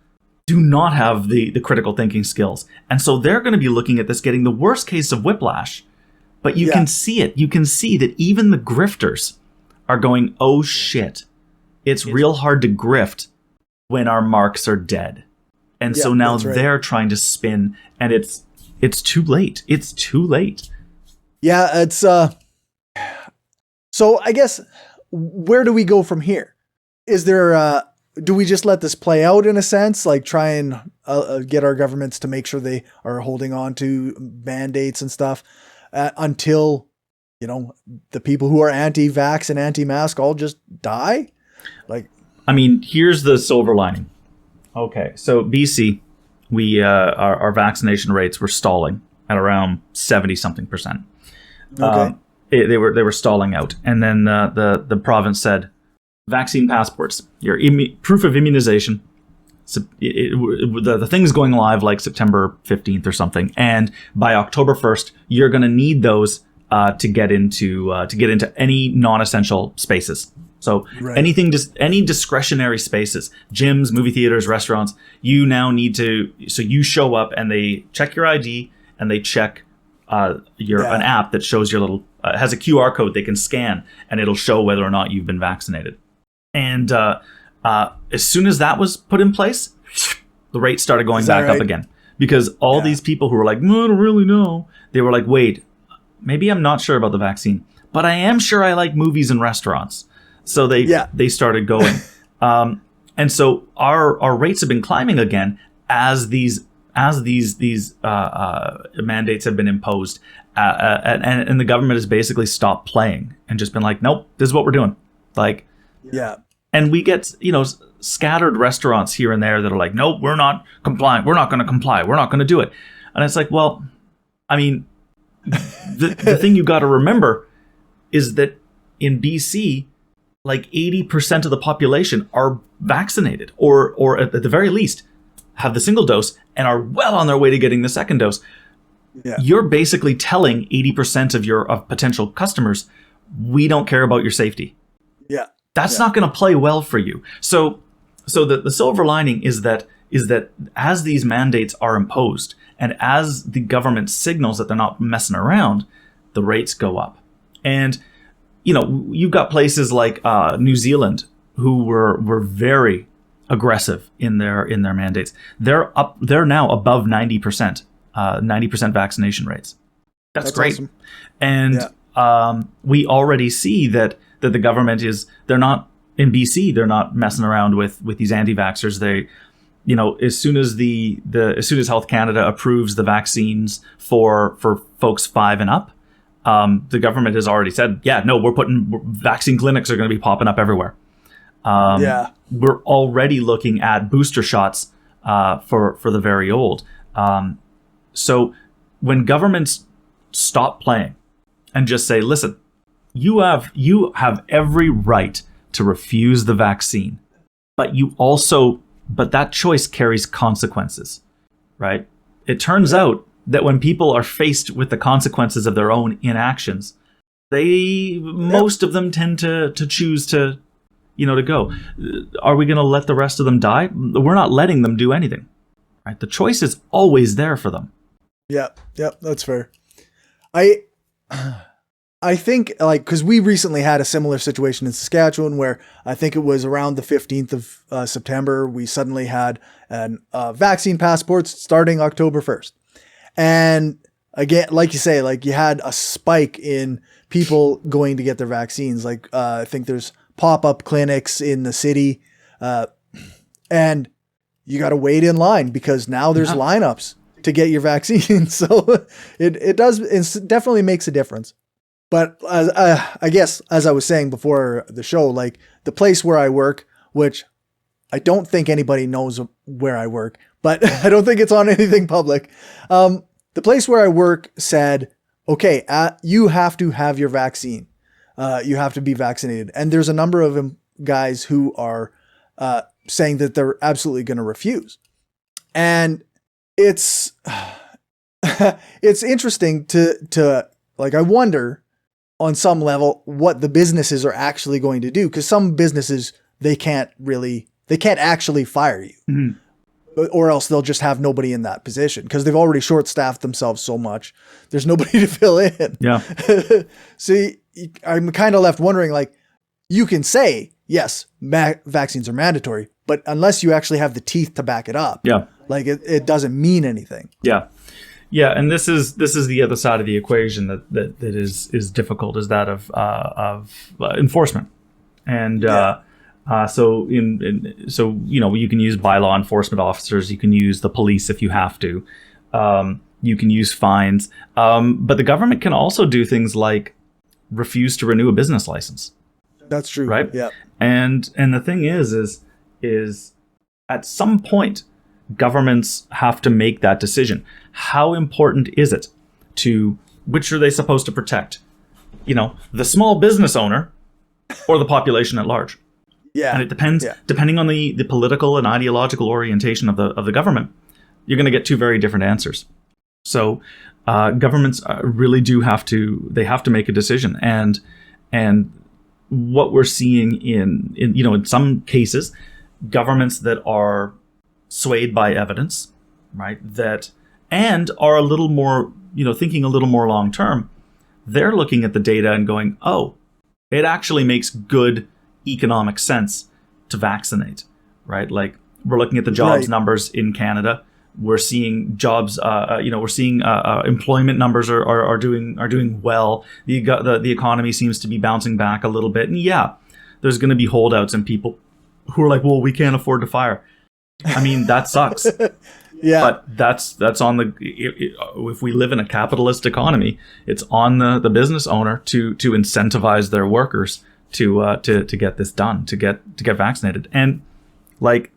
do not have the critical thinking skills, and so they're going to be looking at this, getting the worst case of whiplash. But you can see it. You can see that even the grifters are going, oh shit, it's real hard to grift when our marks are dead. And so now they're trying to spin, and it's too late. It's too late. Yeah, it's so I guess where do we go from here? Is there do we just let this play out in a sense, like try and get our governments to make sure they are holding on to mandates and stuff until, the people who are anti-vax and anti-mask all just die? Like, I mean, here's the silver lining. Okay, so BC, our vaccination rates were stalling at around 70-something%. Okay. They were stalling out, and then the province said, vaccine passports, your proof of immunization. So the thing's going live like September 15th or something, and by October 1st, you're going to need those to get into any non-essential spaces. So any discretionary spaces, gyms, movie theaters, restaurants, you now need to. So you show up and they check your ID and they check an app that shows your little has a QR code they can scan, and it'll show whether or not you've been vaccinated. And as soon as that was put in place, the rate started going back up again, because all these people who were like, no, I don't really know. They were like, wait, maybe I'm not sure about the vaccine, but I am sure I like movies and restaurants. So they started going. And so our rates have been climbing again as these mandates have been imposed. And the government has basically stopped playing and just been like, nope, this is what we're doing. Like, and we get, scattered restaurants here and there that are like, nope, we're not compliant. We're not going to comply. We're not going to do it. And it's like, well, I mean, the thing you got to remember is that in BC, like 80% of the population are vaccinated or at the very least have the single dose and are well on their way to getting the second dose. Yeah. You're basically telling 80% of your potential customers, we don't care about your safety. Yeah. That's not going to play well for you. So the silver lining is that as these mandates are imposed and as the government signals that they're not messing around, the rates go up. And you've got places like New Zealand who were very aggressive in their mandates. They're now above 90%, 90% vaccination rates. That's great. Awesome. And we already see that the government they're not in BC. They're not messing around with these anti-vaxxers. They, as soon as Health Canada approves the vaccines for folks 5 and up, the government has already said, vaccine clinics are going to be popping up everywhere. We're already looking at booster shots for the very old. So when governments stop playing and just say, listen, you have every right to refuse the vaccine, but that choice carries consequences, right? It turns out that when people are faced with the consequences of their own inactions, most of them tend to choose to go. Are we going to let the rest of them die? We're not letting them do anything. right? The choice is always there for them. Yeah, that's fair. I think, like, because we recently had a similar situation in Saskatchewan where I think it was around the 15th of September, we suddenly had vaccine passports starting October 1st. And again, like you say, like you had a spike in people going to get their vaccines. Like I think there's pop-up clinics in the city and you got to wait in line because now there's lineups to get your vaccine. So it definitely makes a difference. But I guess, as I was saying before the show, like the place where I work, which I don't think anybody knows where I work, but I don't think it's on anything public. The place where I work said, okay, you have to have your vaccine. You have to be vaccinated. And there's a number of guys who are saying that they're absolutely going to refuse. And it's interesting to like, I wonder on some level what the businesses are actually going to do, because some businesses they can't actually fire you. Mm-hmm. Or else they'll just have nobody in that position because they've already short-staffed themselves so much. There's nobody to fill in. Yeah. So I'm kind of left wondering, like, you can say, yes, vaccines are mandatory, but unless you actually have the teeth to back it up, like it doesn't mean anything. Yeah. Yeah, and this is the other side of the equation that is difficult, is that of enforcement, and so you know, you can use bylaw enforcement officers, you can use the police if you have to, you can use fines, but the government can also do things like refuse to renew a business license. That's true, right? Yeah, and the thing is at some point, governments have to make that decision. How important is it to, which are they supposed to protect? You know, the small business owner or the population at large? Yeah. And it depends, depending on the political and ideological orientation of the government, you're going to get two very different answers. So governments really do have to make a decision. And what we're seeing in some cases, governments that are swayed by evidence, right, and are a little more, thinking a little more long term, they're looking at the data and going, oh, it actually makes good economic sense to vaccinate, right? Like, we're looking at the jobs numbers in Canada. We're seeing jobs, employment numbers are doing well. The economy seems to be bouncing back a little bit. And there's going to be holdouts and people who are like, well, we can't afford to fire. I mean, that sucks. But that's on if we live in a capitalist economy, it's on the business owner to incentivize their workers to get this done, to get vaccinated. And like,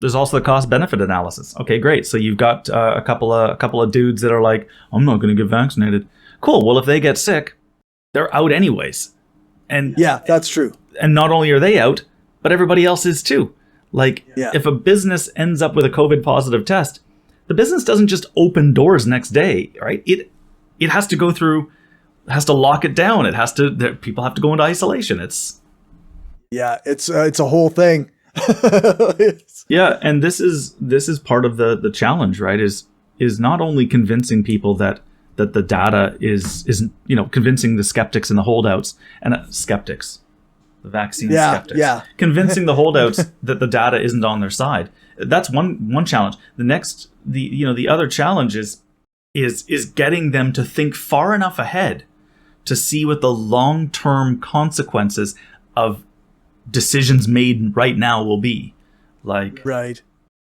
there's also the cost benefit analysis. Okay, great. So you've got a couple of dudes that are like, I'm not going to get vaccinated. Cool. Well, if they get sick, they're out anyways. And that's true. And not only are they out, but everybody else is too. Like, if a business ends up with a COVID positive test, the business doesn't just open doors next day, right? It has to go through, has to lock it down. People have to go into isolation. It's a whole thing. And this is part of the challenge, right? Is not only convincing people that the data is convincing the skeptics and the holdouts and skeptics. The vaccine skeptics, convincing the holdouts that the data isn't on their side. That's one challenge. The other challenge is getting them to think far enough ahead to see what the long-term consequences of decisions made right now will be. Like, right,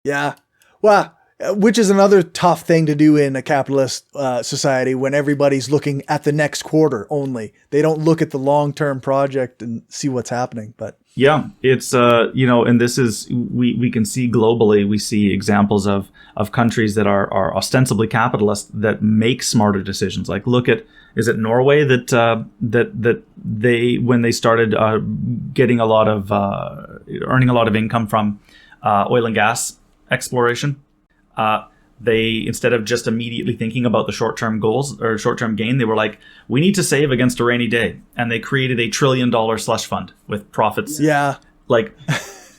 yeah. Well, which is another tough thing to do in a capitalist society when everybody's looking at the next quarter only. They don't look at the long-term project and see what's happening. But it's and this is we can see globally. We see examples of countries that are ostensibly capitalist that make smarter decisions. Like, look at, is it Norway that they, when they started getting a lot of earning a lot of income from oil and gas exploration. They, instead of just immediately thinking about the short-term goals or short-term gain, they were like, we need to save against a rainy day. And they created $1 trillion slush fund with profits. Yeah. Like,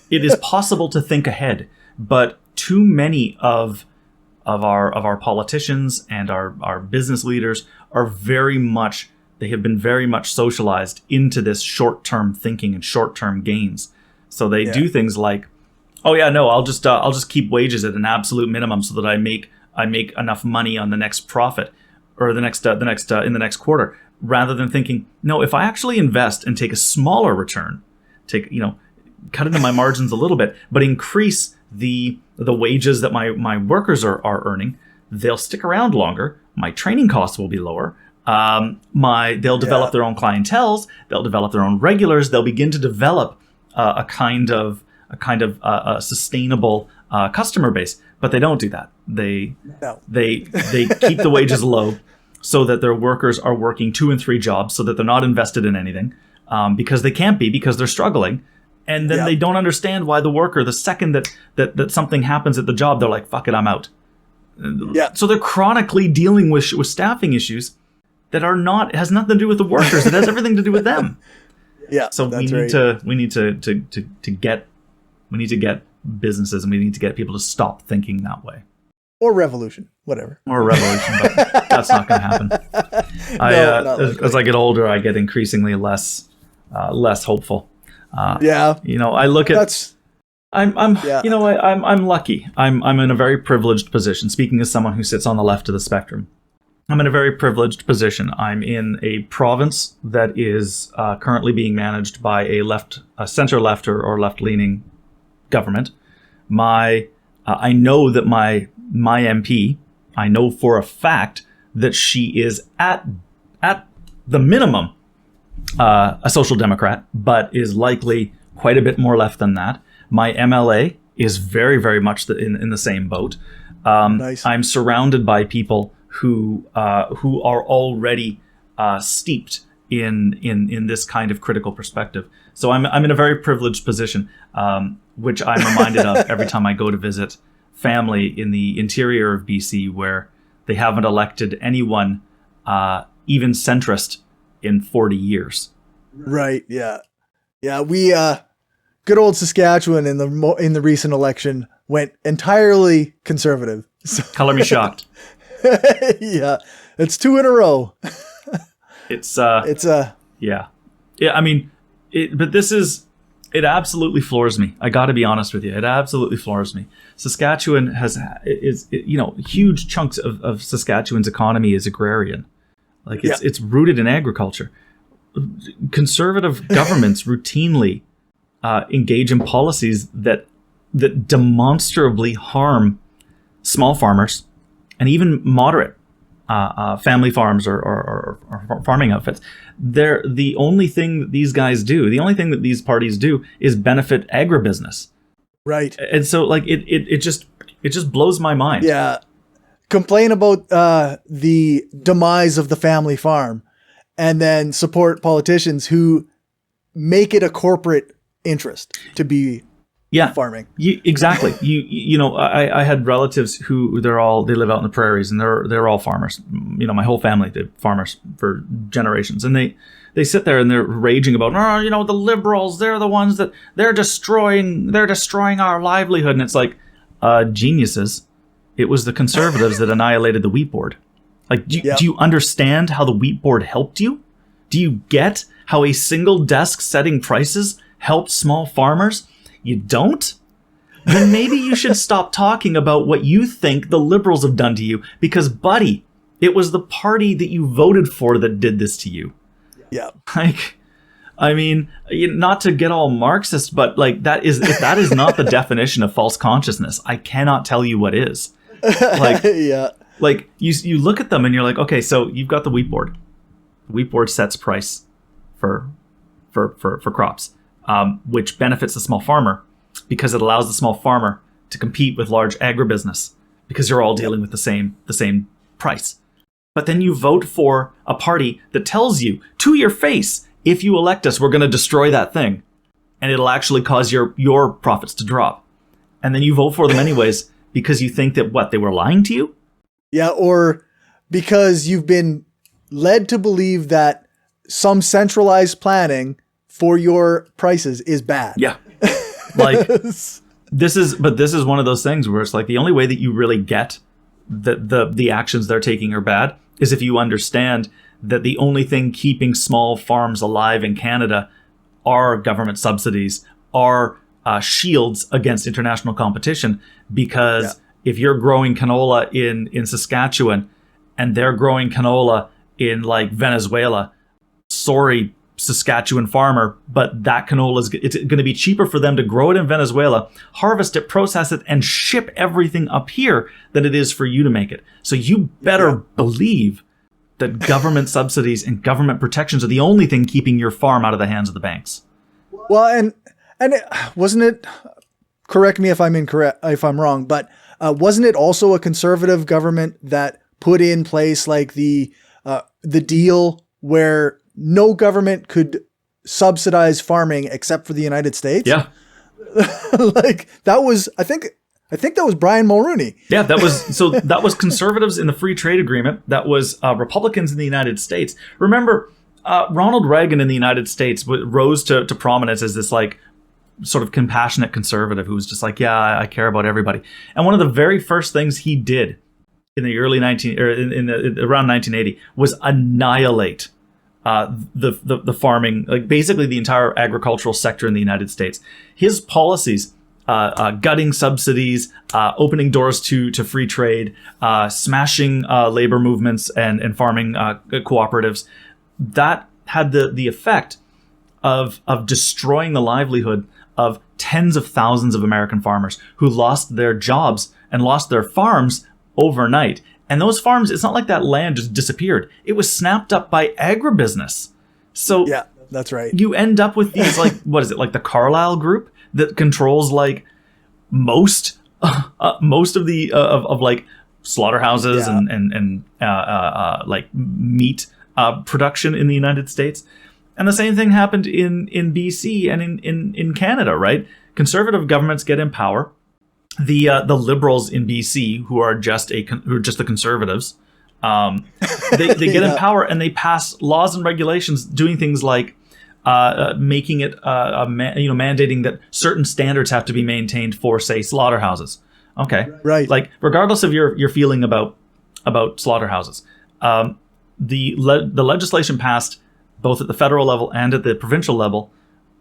it is possible to think ahead, but too many of our politicians and our business leaders are they have been very much socialized into this short-term thinking and short-term gains. So they do things like, oh yeah, no, I'll just keep wages at an absolute minimum so that I make enough money on the next profit or in the next quarter, rather than thinking, no, if I actually invest and take a smaller return, cut into my margins a little bit, but increase the wages that my workers are earning, they'll stick around longer. My training costs will be lower. They'll develop their own clienteles. They'll develop their own regulars. They'll begin to develop a kind of sustainable customer base. But they don't do that. They keep the wages low so that their workers are working 2 and 3 jobs so that they're not invested in anything because they can't be, because they're struggling. And then they don't understand why the worker, the second that something happens at the job, they're like, fuck it, I'm out. Yeah. So they're chronically dealing with staffing issues that has nothing to do with the workers. It has everything to do with them. Yeah. So we need to get businesses, and we need to get people to stop thinking that way. Or revolution, whatever. Or revolution, but that's not going to happen. As I get older, I get increasingly less hopeful. I look at. I'm lucky. I'm in a very privileged position. Speaking as someone who sits on the left of the spectrum, I'm in a very privileged position. I'm in a province that is currently being managed by a center-left or left-leaning government. I know that my MP, I know for a fact that she is at the minimum a social democrat, but is likely quite a bit more left than that. My MLA is very, very much in the same boat. Nice. I'm surrounded by people who are already steeped in this kind of critical perspective. So I'm in a very privileged position, which I'm reminded of every time I go to visit family in the interior of BC, where they haven't elected anyone, even centrist, in 40 years. Right. Yeah. Yeah. We good old Saskatchewan in the recent election went entirely conservative. So. Color me shocked. Yeah, it's 2 in a row. Yeah. I mean, but it absolutely floors me. I got to be honest with you. It absolutely floors me. Saskatchewan huge chunks of Saskatchewan's economy is agrarian. Like it's rooted in agriculture. Conservative governments routinely engage in policies that demonstrably harm small farmers and even moderate family farms or farming outfits. They're the only thing that these guys do. The only thing that these parties do is benefit agribusiness. Right. And so it just blows my mind. Yeah. Complain about the demise of the family farm and then support politicians who make it a corporate interest to be farming. Exactly. I had relatives who they live out in the prairies, and they're all farmers. My whole family did farmers for generations, and they sit there and they're raging about, the liberals, they're the ones that they're destroying our livelihood. And it's like, geniuses. It was the conservatives that annihilated the wheat board. Like, do you understand how the wheat board helped you? Do you get how a single desk setting prices helped small farmers? You don't? Then maybe you should stop talking about what you think the liberals have done to you, because, buddy, it was the party that you voted for that did this to you. Yeah. Not to get all Marxist, but if that is not the definition of false consciousness, I cannot tell you what is. You look at them and you're like, okay, so you've got the wheat board. The wheat board sets price for crops. Which benefits the small farmer because it allows the small farmer to compete with large agribusiness because you're all dealing with the same price. But then you vote for a party that tells you to your face, if you elect us, we're going to destroy that thing, and it'll actually cause your profits to drop. And then you vote for them anyways because you think that they were lying to you? Yeah, or because you've been led to believe that some centralized planning for your prices is bad. Yeah. This is one of those things where it's like the only way that you really get the actions they're taking are bad is if you understand that the only thing keeping small farms alive in Canada are government subsidies, are shields against international competition. Because if you're growing canola in Saskatchewan and they're growing canola in like Venezuela, sorry, Saskatchewan farmer, but that canola it's going to be cheaper for them to grow it in Venezuela, harvest it, process it, and ship everything up here than it is for you to make it. So you better believe that government subsidies and government protections are the only thing keeping your farm out of the hands of the banks. Well, and wasn't it? Correct me if I'm incorrect, if I'm wrong, but wasn't it also a conservative government that put in place like the deal where no government could subsidize farming except for the United States? Yeah. Like that was, I think that was Brian Mulroney. Yeah, that was conservatives in the free trade agreement. That was Republicans in the United States. Remember, Ronald Reagan in the United States rose to prominence as this like sort of compassionate conservative who was just like, yeah, I care about everybody. And one of the very first things he did in the early around 1980 was annihilate the farming, like basically the entire agricultural sector in the United States. His policies, gutting subsidies, opening doors to free trade, smashing labor movements and farming cooperatives, that had the effect of destroying the livelihood of tens of thousands of American farmers who lost their jobs and lost their farms overnight. And those farms, it's not like that land just disappeared. It was snapped up by agribusiness. So yeah, that's right. You end up with these like, what is it, like the Carlyle Group that controls like most of the of like slaughterhouses and like meat production in the United States. And the same thing happened in BC and in Canada, right? Conservative governments get in power. The liberals in BC, who are just the conservatives, they get in power and they pass laws and regulations doing things like making it mandating that certain standards have to be maintained for, say, slaughterhouses. Okay, right. Like regardless of your feeling about slaughterhouses, the legislation passed both at the federal level and at the provincial level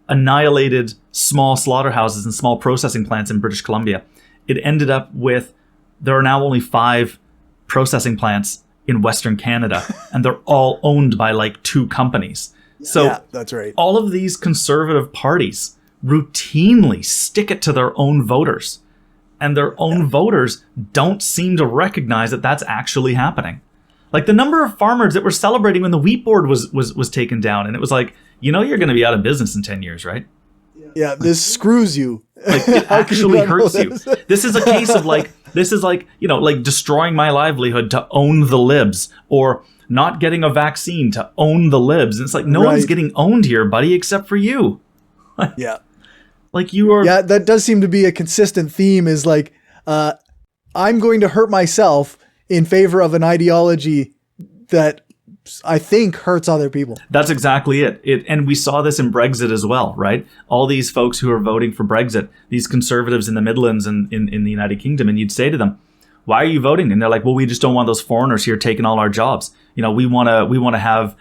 annihilated small slaughterhouses and small processing plants in British Columbia. It ended up with, there are now only 5 processing plants in Western Canada, and they're all owned by like 2 companies. So yeah, that's right. All of these conservative parties routinely stick it to their own voters, and their own voters don't seem to recognize that that's actually happening. Like the number of farmers that were celebrating when the wheat board was taken down, and it was like, you're going to be out of business in 10 years, right? Yeah, this screws you. Like it actually hurts you. This is a case of like, like destroying my livelihood to own the libs, or not getting a vaccine to own the libs. And it's like, no one's getting owned here, buddy, except for you. Yeah. Like you are. Yeah, that does seem to be a consistent theme, is like, I'm going to hurt myself in favor of an ideology that I think hurts other people. That's exactly it. And we saw this in Brexit as well, right? All these folks who are voting for Brexit, these conservatives in the Midlands and in the United Kingdom, and you'd say to them, why are you voting? And they're like, well, we just don't want those foreigners here taking all our jobs. We want to have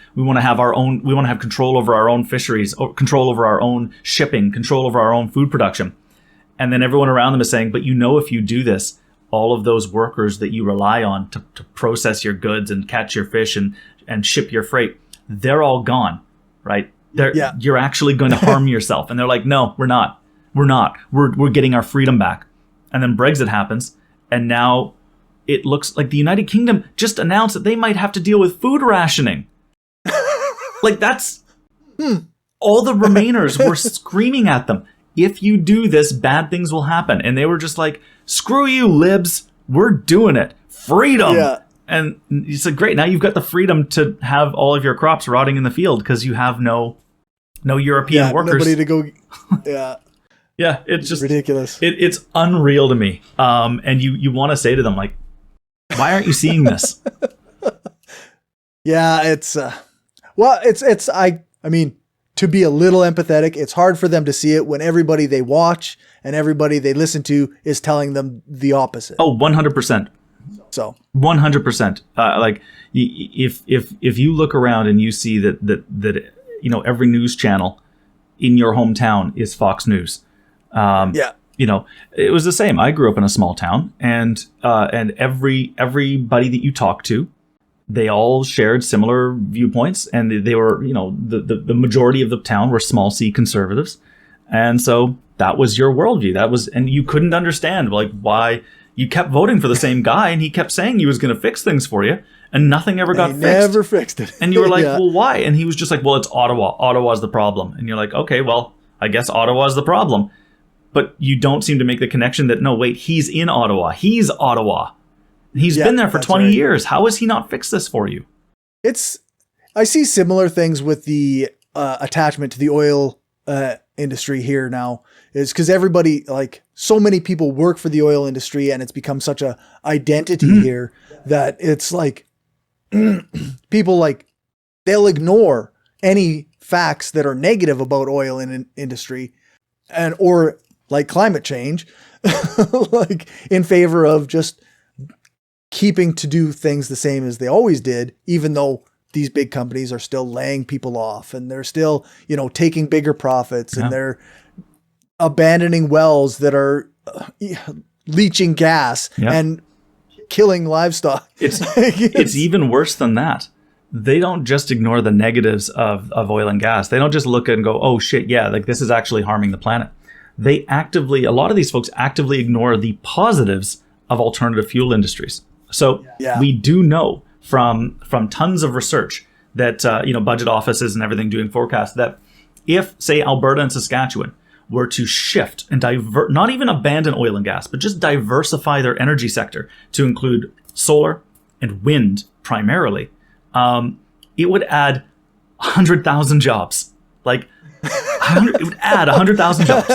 our own, we want to have control over our own fisheries, or control over our own shipping, control over our own food production. And then everyone around them is saying, but if you do this, all of those workers that you rely on to process your goods and catch your fish and ship your freight, they're all gone, right? You're actually going to harm yourself. And they're like, no, we're not. We're getting our freedom back. And then Brexit happens. And now it looks like the United Kingdom just announced that they might have to deal with food rationing. Like that's all the Remainers were screaming at them. If you do this, bad things will happen. And they were just like, screw you, libs. We're doing it. Freedom. Yeah. And it's like, great. Now you've got the freedom to have all of your crops rotting in the field because you have no European workers. Nobody to go. Yeah. Yeah. It's just ridiculous. It's unreal to me. And you want to say to them, like, why aren't you seeing this? Yeah. It's, I mean, to be a little empathetic, it's hard for them to see it when everybody they watch and everybody they listen to is telling them the opposite. Oh, 100%. So 100%. Like if you look around and you see that every news channel in your hometown is Fox News. It was the same. I grew up in a small town, and everybody that you talk to, they all shared similar viewpoints, and they were, the majority of the town were small C conservatives. And so that was your worldview. And you couldn't understand like why you kept voting for the same guy, and he kept saying he was going to fix things for you, and nothing ever got fixed. Never fixed it. And you were like, well, why? And he was just like, well, it's Ottawa. Ottawa's the problem. And you're like, okay, well, I guess Ottawa's the problem. But you don't seem to make the connection that, no, wait, he's in Ottawa. He's Ottawa. He's been there for 20 years. How has he not fixed this for you? I see similar things with the attachment to the oil industry here now, is because everybody, like, so many people work for the oil industry, and it's become such a identity here that it's like people, like, they'll ignore any facts that are negative about oil industry or like climate change, like in favor of just keeping to do things the same as they always did, even though these big companies are still laying people off, and they're still, taking bigger profits, and they're abandoning wells that are leaching gas and killing livestock. It's even worse than that. They don't just ignore the negatives of oil and gas. They don't just look at and go, oh shit, yeah, like this is actually harming the planet. A lot of these folks actively ignore the positives of alternative fuel industries. So we do know from tons of research that, budget offices and everything doing forecasts, that if, say, Alberta and Saskatchewan were to shift and not even abandon oil and gas, but just diversify their energy sector to include solar and wind primarily, it would add 100,000 jobs. Like, it would add 100,000 jobs.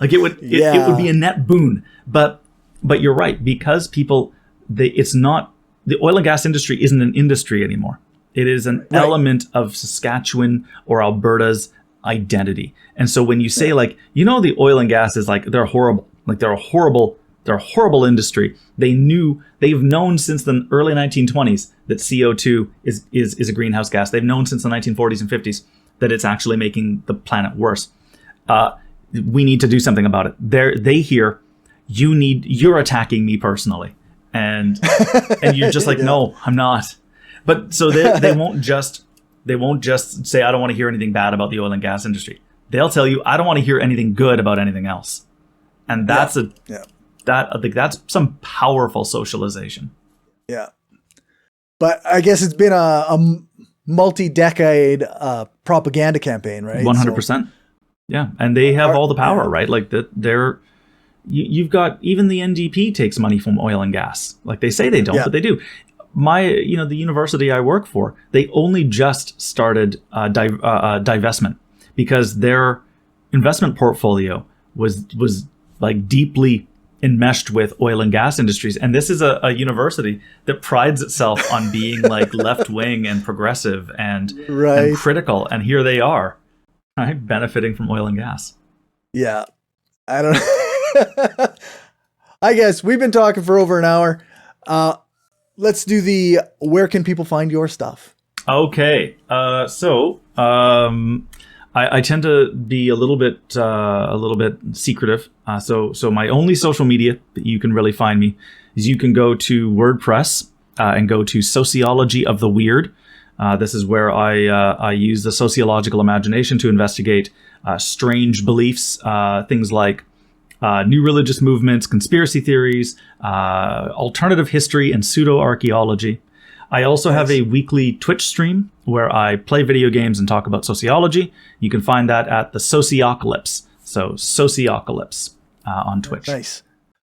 Like it would be a net boon. But you're right, because people, it's not, the oil and gas industry isn't an industry anymore. It is an element of Saskatchewan or Alberta's identity. And so when you say the oil and gas is like, they're horrible. Like they're a horrible industry. They've known since the early 1920s that CO2 is a greenhouse gas. They've known since the 1940s and 50s that it's actually making the planet worse. We need to do something about it. They hear, you're attacking me personally. And you're just like, no, I'm not. But so they won't just say, I don't want to hear anything bad about the oil and gas industry. They'll tell you, I don't want to hear anything good about anything else. And that's I think that's some powerful socialization. Yeah. But I guess it's been a multi-decade propaganda campaign, right? 100%. So, yeah. And they have all the power, right? Like you've got, even the NDP takes money from oil and gas. Like they say they don't, but they do. The university I work for, they only just started divestment because their investment portfolio was like deeply enmeshed with oil and gas industries. And this is a university that prides itself on being like left-wing and progressive and critical. And here they are, right, benefiting from oil and gas. Yeah. I don't know. I guess we've been talking for over an hour. Let's do where can people find your stuff? Okay. So I tend to be a little bit secretive. So my only social media that you can really find me is you can go to WordPress and go to Sociology of the Weird. This is where I use the sociological imagination to investigate strange beliefs, things like new religious movements, conspiracy theories, alternative history, and pseudo-archaeology. I also have a weekly Twitch stream where I play video games and talk about sociology. You can find that at the Sociocalypse. So Sociocalypse on Twitch. Nice.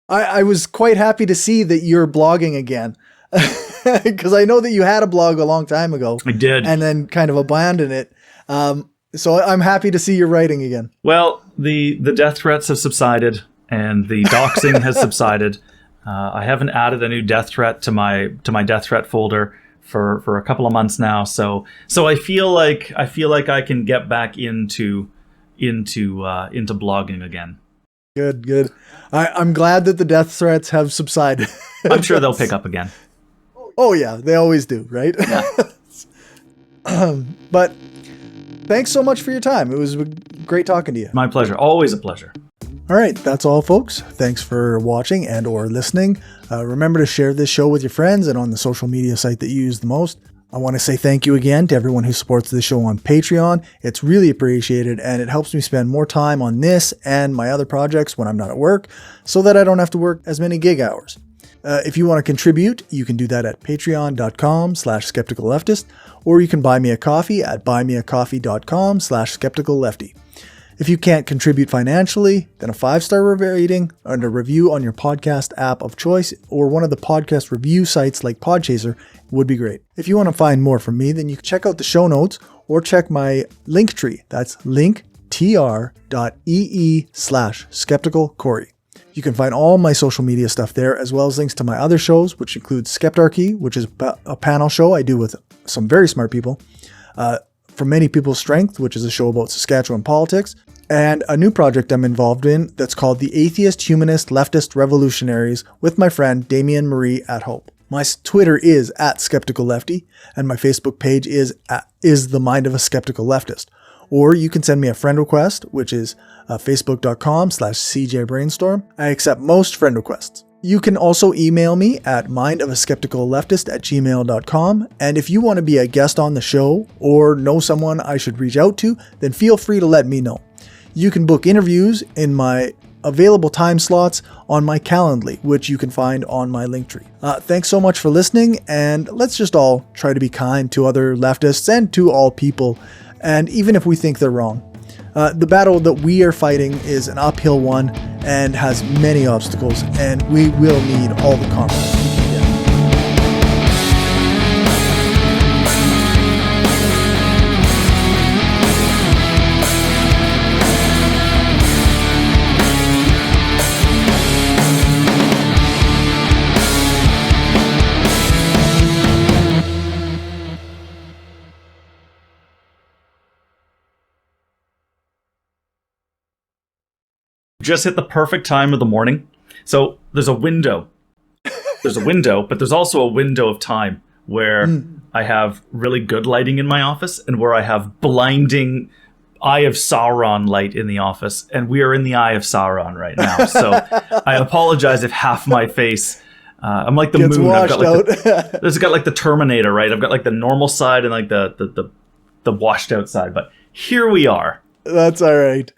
I was quite happy to see that you're blogging again. Because I know that you had a blog a long time ago. I did. And then kind of abandoned it. So I'm happy to see you're writing again. Well, the death threats have subsided and the doxing has subsided. I haven't added a new death threat to my death threat folder for a couple of months now. So I feel like I can get back into blogging again. Good, good. I'm glad that the death threats have subsided. I'm sure they'll pick up again. Oh yeah, they always do, right? Yeah. But thanks so much for your time. It was great talking to you. My pleasure. Always a pleasure. All right, that's all, folks. Thanks for watching and or listening. Remember to share this show with your friends and on the social media site that you use the most. I want to say thank you again to everyone who supports this show on Patreon. It's really appreciated, and it helps me spend more time on this and my other projects when I'm not at work, so that I don't have to work as many gig hours. If you want to contribute, you can do that at patreon.com/skepticalleftist, or you can buy me a coffee at buymeacoffee.com/skepticallefty. If you can't contribute financially, then a 5-star rating and a review on your podcast app of choice or one of the podcast review sites like Podchaser would be great. If you want to find more from me, then you can check out the show notes or check my Linktree. That's linktr.ee/skepticalcorey. You can find all my social media stuff there, as well as links to my other shows, which include Skeptarchy, which is a panel show I do with some very smart people. From Many People's Strength, which is a show about Saskatchewan politics, and a new project I'm involved in that's called the Atheist, Humanist, Leftist, Revolutionaries with my friend Damien Marie at Hope. My Twitter is @skepticallefty, and my Facebook page is the Mind of a Skeptical Leftist. Or you can send me a friend request, which is facebook.com/cjbrainstorm. I accept most friend requests. You can also email me at mindofaskepticalleftist@gmail.com. And if you want to be a guest on the show or know someone I should reach out to, then feel free to let me know. You can book interviews in my available time slots on my Calendly, which you can find on my Linktree. Thanks so much for listening, and let's just all try to be kind to other leftists and to all people, and even if we think they're wrong. The battle that we are fighting is an uphill one and has many obstacles, and we will need all the confidence we can get. Just hit the perfect time of the morning. So there's a window. There's a window, but there's also a window of time where I have really good lighting in my office and where I have blinding Eye of Sauron light in the office. And we are in the Eye of Sauron right now. So I apologize if half my face... I'm like the Gets moon. I've got like washed this has got like the Terminator, right? I've got like the normal side and like the washed out side. But here we are. That's all right.